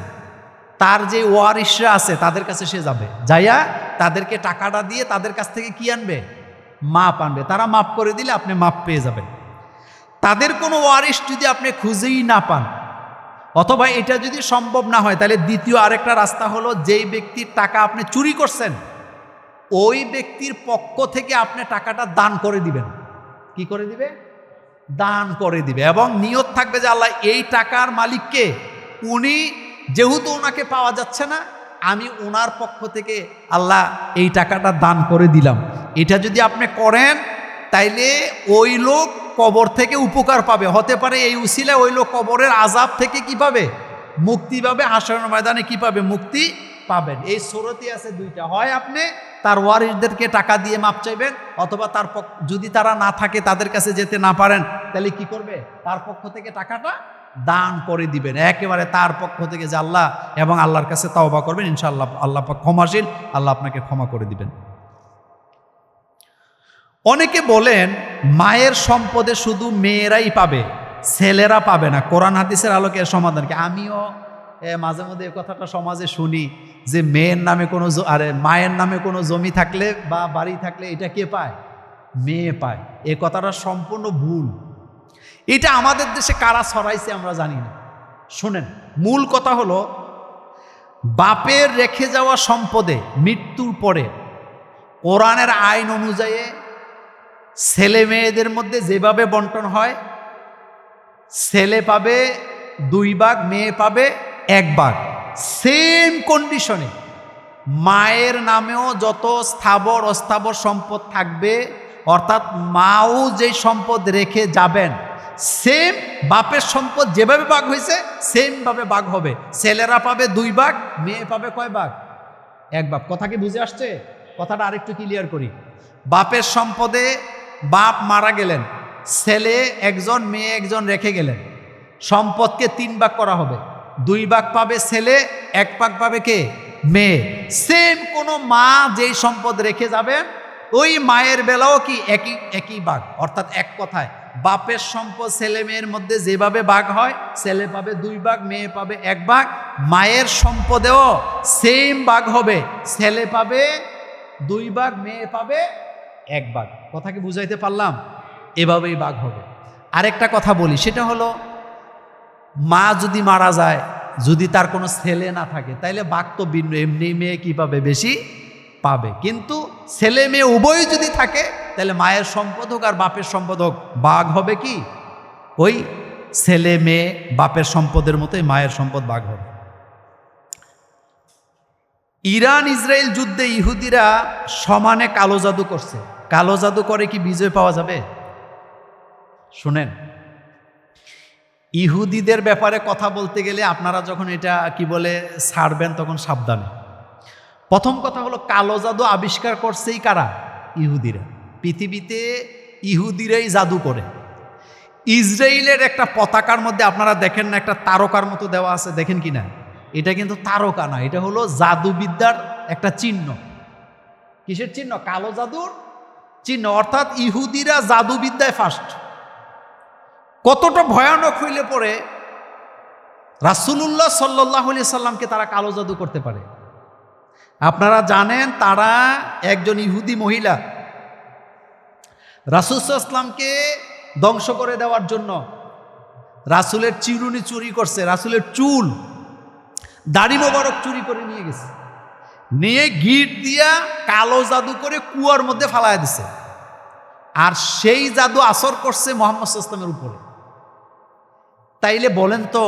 তার যে ওয়ারিশরা আছে তাদের কাছে সে যাবে, যাইয়া তাদেরকে টাকাটা দিয়ে তাদের কাছ থেকে কি আনবে? মাপ আনবে। তারা মাপ করে দিলে আপনি মাপ পেয়ে যাবেন। তাদের কোনো ওয়ারিশ যদি আপনি খুঁজেই না পান, অথবা এটা যদি সম্ভব না হয়, তাহলে দ্বিতীয় আরেকটা রাস্তা হলো, যেই ব্যক্তির টাকা আপনি চুরি করছেন ওই ব্যক্তির পক্ষ থেকে আপনি টাকাটা দান করে দিবেন। কি করে দিবে? দান করে দিবে, এবং নিয়ত থাকবে যে আল্লাহ এই টাকার মালিককে, উনি যেহেতু ওনাকে পাওয়া যাচ্ছে না, আমি ওনার পক্ষ থেকে আল্লাহ এই টাকাটা দান করে দিলাম। এটা যদি আপনি করেন তাইলে ওই লোক কবর থেকে উপকার পাবে, হতে পারে এই উসিলায় ওই লোক কবরের আযাব থেকে কি পাবে? মুক্তি পাবে। হাশরের ময়দানে কি পাবে? মুক্তি পাবেন। এই সুরতি আছে দুইটা, হয় আপনি তার ওয়ারিসদেরকে টাকা দিয়ে মাপ চাইবেন, অথবা তার যদি তারা না থাকে, তাদের কাছে যেতে না পারেন, তাহলে কি করবে? তার পক্ষ থেকে টাকাটা দান করে দিবেন, একেবারে তার পক্ষ থেকে, যে আল্লাহ, এবং আল্লাহর কাছে তাওবা করবেন, ইনশাআল্লাহ আল্লাহ পাক ক্ষমাশীল, আল্লাহ আপনাকে ক্ষমা করে দিবেন। অনেকে বলেন মায়ের সম্পদে শুধু মেয়েরাই পাবে, ছেলেরা পাবে না। কোরআন হাদিসের আলোকে এর সমাধান কি? আমিও মাঝে মধ্যে এই কথাটা সমাজে শুনি যে মেয়ের নামে কোনো মায়ের নামে কোনো জমি থাকলে বা বাড়ি থাকলে এটা কে পায়? মেয়ে পায়। এ কথাটা সম্পূর্ণ ভুল। এটা আমাদের দেশে কারা ছড়াইছে আমরা জানি না। শোনেন, মূল কথা হলো, বাপের রেখে যাওয়া সম্পদে মৃত্যুর পরে কোরআনের আইন অনুযায়ী ছেলে মেয়েদের মধ্যে যেভাবে বন্টন হয়, ছেলে পাবে 2 ভাগ, মেয়ে পাবে 1 ভাগ। সেম কন্ডিশনে মায়ের নামেও যত স্থাবর অস্থাবর সম্পদ থাকবে, অর্থাৎ মাও যে সম্পদ রেখে যাবেন, সেম বাপের সম্পদ যেভাবে ভাগ হয়েছে সেমভাবে ভাগ হবে। ছেলেরা পাবে 2 ভাগ, মেয়ে পাবে কয় ভাগ? 1 ভাগ। কথা কি বুঝে আসছে? কথাটা আরেকটু ক্লিয়ার করি। বাপের সম্পদে বাপ মারা গেলেন, ছেলে একজন, মেয়ে একজন রেখে গেলেন, সম্পদকে 3 ভাগ করা হবে। 2 ভাগ পাবে ছেলে, 1 ভাগ পাবে কে? মেয়ে। সেম কোনো মা যেই সম্পদ রেখে যাবেন, ওই মায়ের বেলাও কি একই ভাগ। অর্থাৎ এক কথায়, বাপের সম্পদ ছেলে মেয়ের মধ্যে যেভাবে ভাগ হয়, ছেলে পাবে 2 ভাগ, মেয়ে পাবে 1 ভাগ। মায়ের সম্পদেও সেম ভাগ হবে, ছেলে পাবে 2 ভাগ, মেয়ে পাবে 1 ভাগ। কথা কি বুঝাইতে পারলাম? এভাবেই ভাগ হবে। আরেকটা কথা বলি, সেটা হলো, মা যদি মারা যায়, যদি তার কোনো ছেলে না থাকে, তাইলে ভাগ তো ভিন্ন, এমনি মেয়ে কি পাবে? বেশি পাবে। কিন্তু ছেলে মেয়ে উভয় যদি থাকে, তাহলে মায়ের সম্পদ হোক আর বাপের সম্পদ হোক, ভাগ হবে কি ওই ছেলে মেয়ে বাপের সম্পদের মতোই মায়ের সম্পদ ভাগ হবে। ইরান ইসরায়েল যুদ্ধে ইহুদিরা সমানে কালো জাদু করছে। কালো জাদু করে কি বিজয় পাওয়া যাবে? শুনেন, ইহুদিদের ব্যাপারে কথা বলতে গেলে আপনারা যখন এটা কি বলে ছাড়বেন তখন সাবধানে। প্রথম কথা হলো, কালো জাদু আবিষ্কার করছেই কারা? ইহুদিরা। পৃথিবীতে ইহুদিরাই জাদু করে। ইসরায়েলের একটা পতাকার মধ্যে আপনারা দেখেন না, একটা তারকার মতো দেওয়া আছে, দেখেন কি না? এটা কিন্তু তারকা না, এটা হলো জাদুবিদ্যার একটা চিহ্ন। কিসের চিহ্ন? কালো জাদুর চিহ্ন। অর্থাৎ ইহুদিরা জাদুবিদ্যায় ফার্স্ট। কতটা ভয়ানক হইলে পরে রাসূলুল্লাহ সাল্লাল্লাহু আলাইহি সাল্লামকে তারা কালো জাদু করতে পারে। আপনারা জানেন, তারা একজন ইহুদি মহিলা রাসূল সাল্লাল্লাহু আলাইহি সাল্লামকে ধ্বংস করে দেওয়ার জন্য রাসূলের চিরুনি চুরি করছে, রাসূলের চুল দাড়ি মোবারক চুরি করে নিয়ে গেছে, নিয়ে গিট দিয়া কালো জাদু করে কুয়ার মধ্যে ফালায় দিছে। আর সেই জাদু আসর করছে মুহাম্মদ সাল্লাল্লাহু আলাইহি ওয়াসাল্লামের উপরে। তাইলে বলেন তো,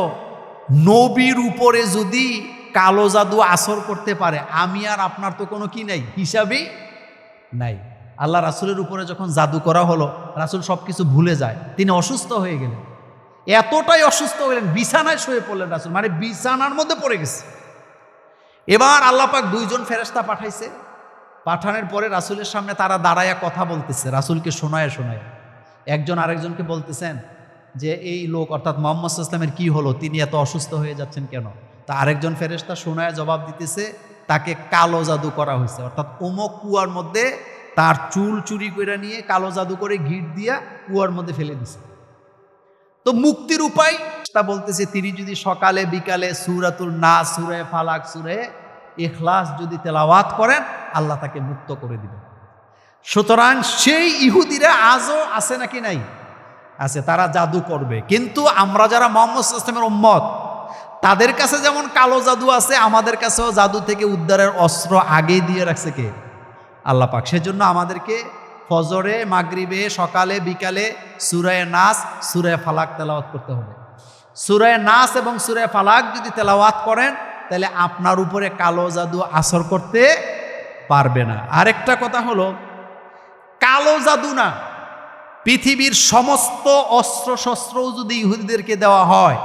নবীর উপরে যদি কালো জাদু আসর করতে পারে, আমি আর আপনার তো কোনো কি নাই, হিসাবই নাই। আল্লাহ রাসূলের উপরে যখন জাদু করা হলো, রাসূল সব কিছু ভুলে যায়, তিনি অসুস্থ হয়ে গেলেন। এতটাই অসুস্থ হলেন, বিছানায় শুয়ে পড়লেন রাসূল, মানে বিছানার মধ্যে পড়ে গেছে। এবার আল্লাহ পাক দুইজন ফেরেশতা পাঠাইছে। পাঠানোর পরে রাসূলের সামনে তারা দাঁড়ায়া কথা বলতেছে, রাসূলকে শোনায় শোনায়। একজন আরেকজনকে বলতেছেন যে এই লোক অর্থাৎ মুহাম্মদ সাল্লাল্লাহু আলাইহি ওয়াসাল্লামের কি হলো, তিনি এত অসুস্থ হয়ে যাচ্ছেন কেন? তা আরেকজন ফেরেশতা শোনায় জবাব দিতেছে, তাকে কালো জাদু করা হয়েছে, অর্থাৎ অমুক কুয়ার মধ্যে তার চুল চুরি করে নিয়ে কালো জাদু করে গিট দিয়া কুয়ার মধ্যে ফেলে দিছে। তো মুক্তির উপায় তা বলতেছে, তিনি যদি সকালে বিকালে সূরাতুল নাস, সূরা ফালাক, সূরা ইখলাস যদি তেলাওয়াত করেন, আল্লাহ তাকে মুক্ত করে দিবেন। সুতরাং সেই ইহুদিরা আজও আছে নাকি নাই? আছে, তারা জাদু করবে। কিন্তু আমরা যারা মুহাম্মদ সাল্লাল্লাহু আলাইহি ওয়াসাল্লামের উম্মত, তাদের কাছে যেমন কালো জাদু আছে, আমাদের কাছেও জাদু থেকে উদ্ধারের অস্ত্র আগেই দিয়ে রাখছে কে? আল্লাহ পাক। সেজন্য আমাদেরকে ফজরে, মাগরিবে, সকালে, বিকালে সূরা নাস, সূরা ফালাক তেলাওয়াত করতে হবে। সূরা নাস এবং সূরা ফালাক যদি তেলাওয়াত করেন, তাহলে আপনার উপরে কালো জাদু আসর করতে পারবে না। আরেকটা কথা হলো, কালো জাদু না, পৃথিবীর সমস্ত অস্ত্র শস্ত্রও যদি ইহুদিদেরকে দেওয়া হয়,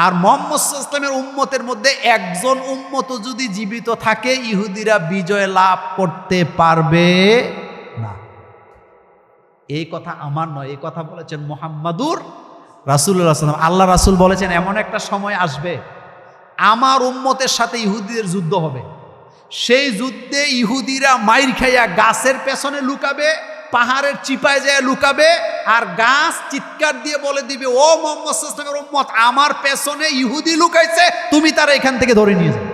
আর মুহাম্মদ সাল্লাল্লাহু আলাইহি ওয়াসাল্লামের উম্মতের মধ্যে একজন উম্মত যদি জীবিত থাকে, ইহুদিরা বিজয় লাভ করতে পারবে না। এই কথা আমার নয়, এই কথা বলেছেন মুহাম্মাদুর রাসূলুল্লাহ সাল্লাল্লাহু আলাইহি ওয়াসাল্লাম। আল্লাহ রাসূল বলেছেন, এমন একটা সময় আসবে আমার উম্মতের সাথে ইহুদিদের যুদ্ধ হবে। সেই যুদ্ধে ইহুদিরা মাইর খাইয়া গাছের পেছনে লুকাবে, পাহাড়ের চিপায় যায় লুকাবে, আর গাছ চিৎকার দিয়ে বলে দিবে, ও মুহাম্মদ সাল্লাল্লাহু আলাইহি ওয়াসাল্লামের উম্মত, আমার পেছনে ইহুদি লুকাইছে, তুমি তারা এখান থেকে ধরে নিয়ে যাও।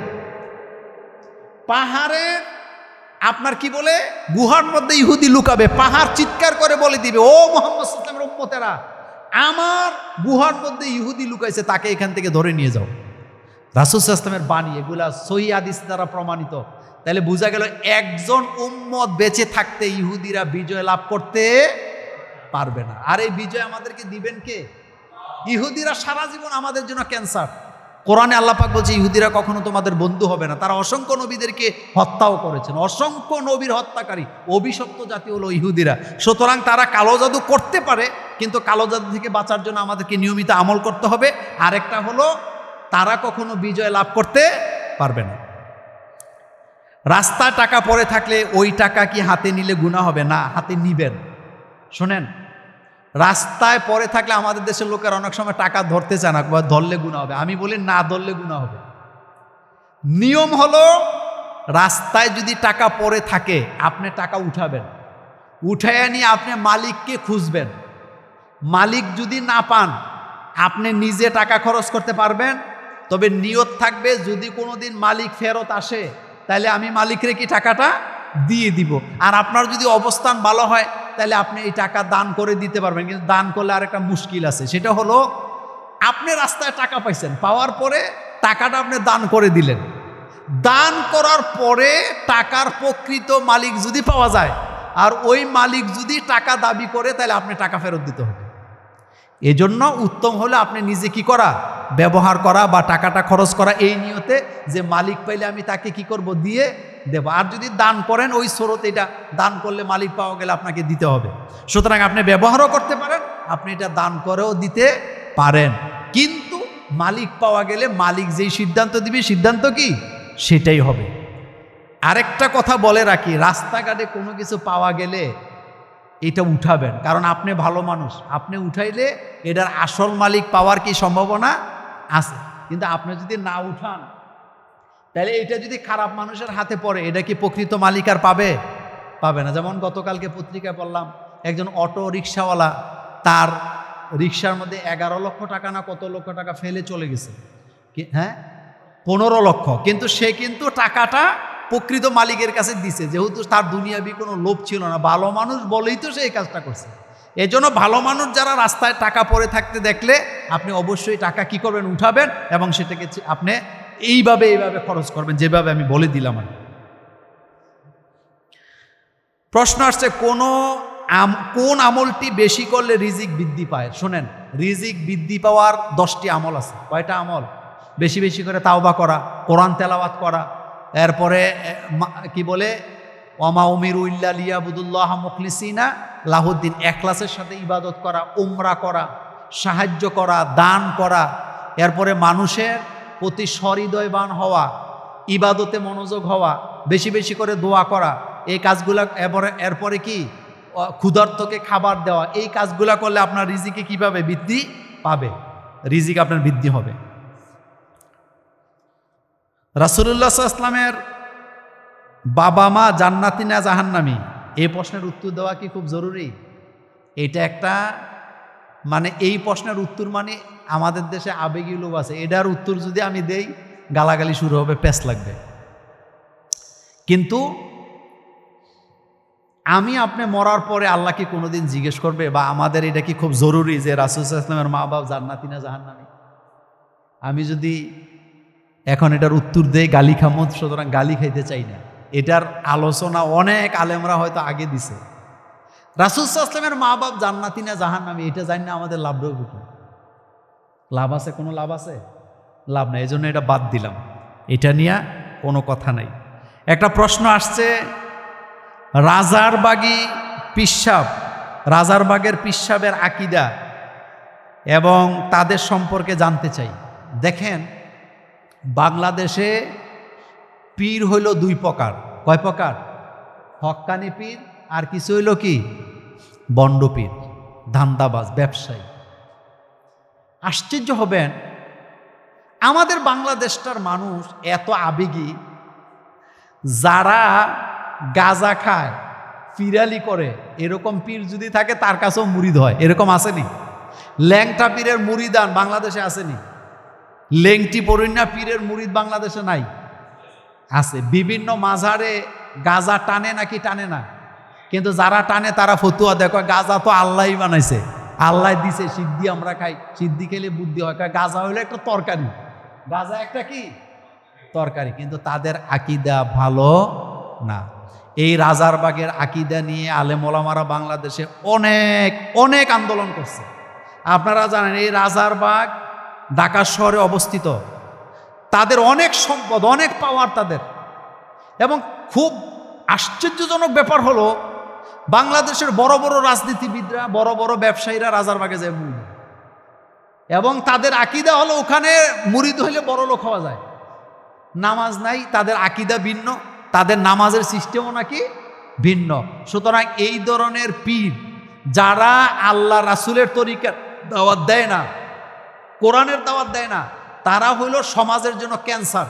পাহাড়ের আপনার কি বলে গুহার মধ্যে ইহুদি লুকাবে, পাহাড় চিৎকার করে বলে দিবে, ও মুহাম্মদ সাল্লাল্লাহু আলাইহি ওয়াসাল্লামের উম্মতেরা, আমার গুহার মধ্যে ইহুদি লুকাইছে, তাকে এখান থেকে ধরে নিয়ে যাও। রাসূল সাল্লাল্লাহু আলাইহি ওয়াসাল্লামের বাণী, এগুলা সহিহ হাদিস দ্বারা প্রমাণিত। তাহলে বোঝা গেল, একজন উম্মত বেঁচে থাকতে ইহুদিরা বিজয় লাভ করতে পারবে না। আর এই বিজয় আমাদেরকে দিবেন কে? ইহুদিরা সারা জীবন আমাদের জন্য ক্যান্সার। কোরআনে আল্লাহ পাক বলছে, ইহুদিরা কখনো তোমাদের বন্ধু হবে না। তারা অসংখ্য নবীদেরকে হত্যাও করেছেন, অসংখ্য নবীর হত্যাকারী, অভিশপ্ত জাতি হলো ইহুদিরা। সুতরাং তারা কালো জাদু করতে পারে, কিন্তু কালো জাদু থেকে বাঁচার জন্য আমাদেরকে নিয়মিত আমল করতে হবে। আরেকটা হলো, তারা কখনো বিজয় লাভ করতে পারবে না। রাস্তায় টাকা পড়ে থাকলে ওই টাকা কি হাতে নিলে গুনাহ হবে? না, হাতে নিবেন। শোনেন, রাস্তায় পড়ে থাকলে আমাদের দেশের লোকের অনেক সময় টাকা ধরতে চায় না, ধরলে গুনাহ হবে। আমি বলি না, ধরলে গুনাহ হবে। নিয়ম হলো, রাস্তায় যদি টাকা পড়ে থাকে, আপনি টাকা উঠাবেন, উঠাইয়া নিয়ে আপনি মালিককে খুঁজবেন। মালিক যদি না পান, আপনি নিজে টাকা খরচ করতে পারবেন। তবে নিয়ত থাকবে, যদি কোনোদিন মালিক ফেরত আসে, তাহলে আমি মালিকরে কি টাকাটা দিয়ে দিব। আর আপনার যদি অবস্থান ভালো হয়, তাহলে আপনি এই টাকা দান করে দিতে পারবেন। কিন্তু দান করলে আর একটা মুশকিল আছে, সেটা হলো, আপনি রাস্তায় টাকা পাইছেন, পাওয়ার পরে টাকাটা আপনি দান করে দিলেন। দান করার পরে টাকার প্রকৃত মালিক যদি পাওয়া যায় আর ওই মালিক যদি টাকা দাবি করে তাহলে আপনি টাকা ফেরত দিতে হবে। এজন্য উত্তম হলো আপনি নিজে কি করা, ব্যবহার করা বা টাকাটা খরচ করা এই নিয়তে যে মালিক পাইলে আমি তাকে কি করব, দিয়ে দেব। আর যদি দান করেন ওই স্রোতে, এটা দান করলে মালিক পাওয়া গেলে আপনাকে দিতে হবে। সুতরাং আপনি ব্যবহারও করতে পারেন, আপনি এটা দান করেও দিতে পারেন, কিন্তু মালিক পাওয়া গেলে মালিক যেই সিদ্ধান্ত দিবে সিদ্ধান্ত কি সেটাই হবে। আরেকটা কথা বলে রাখি, রাস্তাঘাটে কোনো কিছু পাওয়া গেলে এটা উঠাবেন, কারণ আপনি ভালো মানুষ, আপনি উঠাইলে এটার আসল মালিক পাওয়ার কি সম্ভাবনা আছে। কিন্তু আপনি যদি না উঠান তাহলে এটা যদি খারাপ মানুষের হাতে পড়ে, এটা কি প্রকৃত মালিক আর পাবে না। যেমন গতকালকে পত্রিকায় পড়লাম একজন অটো রিক্সাওয়ালা, তার রিক্সার মধ্যে 11 লক্ষ টাকা না কত লক্ষ টাকা ফেলে চলে গেছে, হ্যাঁ 15 লক্ষ, কিন্তু সে কিন্তু টাকাটা প্রকৃত মালিকের কাছে দিছে, যেহেতু তার দুনিয়াবি কোনো লোভ ছিল না, ভালো মানুষ বলেই তো সে এই কাজটা করছে। এই জন্য ভালো মানুষ যারা রাস্তায় টাকা পড়ে থাকতে দেখলে আপনি অবশ্যই টাকা কি করবেন, উঠাবেন, এবং সেটাকে আপনি এইভাবে খরচ করবেন যেভাবে আমি বলে দিলাম। প্রশ্ন আসছে কোন আমলটি বেশি করলে রিজিক বৃদ্ধি পায়? শোনেন, রিজিক বৃদ্ধি পাওয়ার 10টি আমল আছে। কয়টা আমল? বেশি বেশি করে তাওবা করা, কোরআন তেলাওয়াত করা, এরপরে কি বলে ওয়ামা উমিরু ইল্লা লিয়াবুদুল্লাহ মুখলিসিনা লাহুদ্দিন, ইখলাসের সাথে ইবাদত করা, উমরা করা, সাহায্য করা, দান করা, এরপরে মানুষের প্রতি সহৃদয়বান হওয়া, ইবাদতে মনোযোগ হওয়া, বেশি বেশি করে দোয়া করা, এই কাজগুলা, এরপরে কি ক্ষুধার্তকে খাবার দেওয়া, এই কাজগুলা করলে আপনার রিজিকে কিভাবে বৃদ্ধি পাবে, রিজিক আপনার বৃদ্ধি হবে। রাসূলুল্লাহ সাল্লাল্লাহু আলাইহি ওয়াসাল্লামের বাবা মা জান্নাতি না জাহান্নামী, এই প্রশ্নের উত্তর দেওয়া কি খুব জরুরি? এটা একটা মানে এই প্রশ্নের উত্তর মানে আমাদের দেশে আবেগী লোভ আছে, এটার উত্তর যদি আমি দেই গালাগালি শুরু হবে, প্যাঁচ লাগবে। কিন্তু আমি আপনি মরার পরে আল্লাহ কি কোনোদিন জিজ্ঞেস করবে, বা আমাদের এটা কি খুব জরুরি যে রাসূল সাল্লাল্লাহু আলাইহি ওয়াসাল্লামের মা বাবা জান্নাতি না জাহান্নামী? আমি যদি এখন এটার উত্তর দেই গালি খামো, সুতরাং গালি খাইতে চাই না। এটার আলোচনা অনেক আলেমরা হয়তো আগে দিছে। রাসূল সাল্লাল্লাহু আলাইহি ওয়াসাল্লামের মা বাপ জান্নাতি না জাহান্নামী এটা জানি না, আমাদের লাভ রইব কি? লাভ আছে? কোনো লাভ আছে? লাভ নাই। এই জন্য এটা বাদ দিলাম, এটা নিয়ে কোনো কথা নাই। একটা প্রশ্ন আসছে, রাজারবাগী পিসাব, রাজারবাগের পিসাবের আকীদা এবং তাদের সম্পর্কে জানতে চাই। দেখেন, বাংলাদেশে পীর হইল 2 প্রকার। কয় প্রকার? হক্কানি পীর, আর কিছু হইল কি বন্ড পীর, ধান্দাবাজ, ব্যবসায়ী। আশ্চর্য হবেন, আমাদের বাংলাদেশটার মানুষ এত আবেগী, যারা গাঁজা খায়, ফিরালি করে, এরকম পীর যদি থাকে তার কাছেও মুরিদ হয়, এরকম আসেনি? ল্যাংটা পীরের মুরিদান বাংলাদেশে আসেনি? লেংটি পরিণা পীরের মুরিদ বাংলাদেশে নাই? আছে। বিভিন্ন মাজারে গাঁজা টানে নাকি টানে না? কিন্তু যারা টানে তারা ফতুয়া দেখো, গাঁজা তো আল্লাহই বানাইছে, আল্লাহ দিছে, সিদ্ধি আমরা খাই, সিদ্ধি খেলে বুদ্ধি হয়। গাঁজা হইলো একটা তরকারি, গাঁজা একটা কি তরকারি, কিন্তু তাদের আকীদা ভালো না। এই রাজারবাগের আকীদা নিয়ে আলেম ওলামারা বাংলাদেশে অনেক অনেক আন্দোলন করছে। আপনারা জানেন এই রাজারবাগ ঢাকা শহরে অবস্থিত, তাদের অনেক সম্পদ, অনেক পাওয়ার তাদের। এবং খুব আশ্চর্যজনক ব্যাপার হলো, বাংলাদেশের বড় বড় রাজনীতিবিদরা, বড় বড় ব্যবসায়ীরা রাজারবাগে যায় মুরিদ, এবং তাদের আকীদা হলো ওখানে মুরিদ হইলে বড় লোক হওয়া যায়। নামাজ নাই, তাদের আকীদা ভিন্ন, তাদের নামাজের সিস্টেমও নাকি ভিন্ন। সুতরাং এই ধরনের পীর যারা আল্লাহ রাসূলের তরিকার দাওয়াত দেয় না, কোরআনের দাওয়াত দেয় না, তারা হইল সমাজের জন্য ক্যান্সার।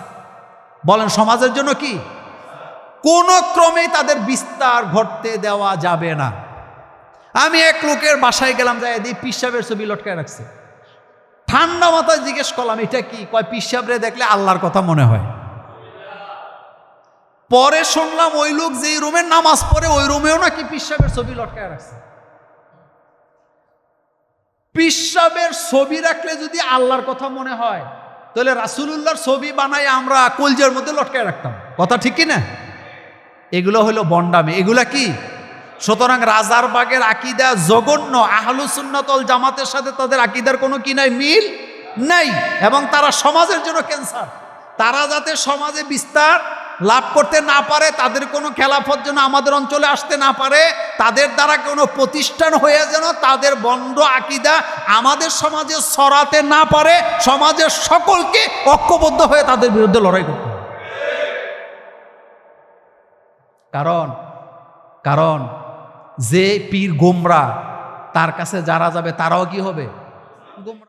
বলেন, সমাজের জন্য কি? কোনো ক্রমেই তাদের বিস্তার ঘটতে দেওয়া যাবে না। আমি এক লোকের বাসায় গেলাম, যাই দিয়ে পিসাবের ছবি লটকায় রাখছে। ঠান্ডা মাথায় জিজ্ঞেস করলাম এটা কি? কয় পিসাবরে দেখলে আল্লাহর কথা মনে হয়। পরে শুনলাম ওই লোক যেই রুমে নামাজ পড়ে ওই রুমেও নাকি পিসাবের ছবি লটকায় রাখছে। পিসাবের ছবি রাখলে যদি আল্লাহর কথা মনে হয়, তাহলে রাসূলুল্লাহর ছবি বানাই আমরা কলজের মধ্যে লটকায় রাখতাম, কথা ঠিক কি না? এগুলো হলো বন্ডামি, এগুলা কি? সুতরাং রাজারবাগের আকীদা জঘন্য, আহলুস সুন্নাত ওয়াল জামাতের সাথে তাদের আকীদার কোনো কি নাই, মিল নাই, এবং তারা সমাজের জন্য ক্যান্সার। তারা যাতে সমাজে বিস্তার লাভ করতে না পারে, তাদের কোনো খেলাফত যেন আমাদের অঞ্চলে আসতে না পারে, তাদের দ্বারা কোনো প্রতিষ্ঠান হয়ে যেন তাদের বন্ড আকীদা আমাদের সমাজে ছড়াতে না পারে, সমাজের সকলকে ঐক্যবদ্ধ হয়ে তাদের বিরুদ্ধে লড়াই করতে হবে। কারণ যে পীর গোমরা, তার কাছে যারা যাবে তারাও কি হবে? গোমরা।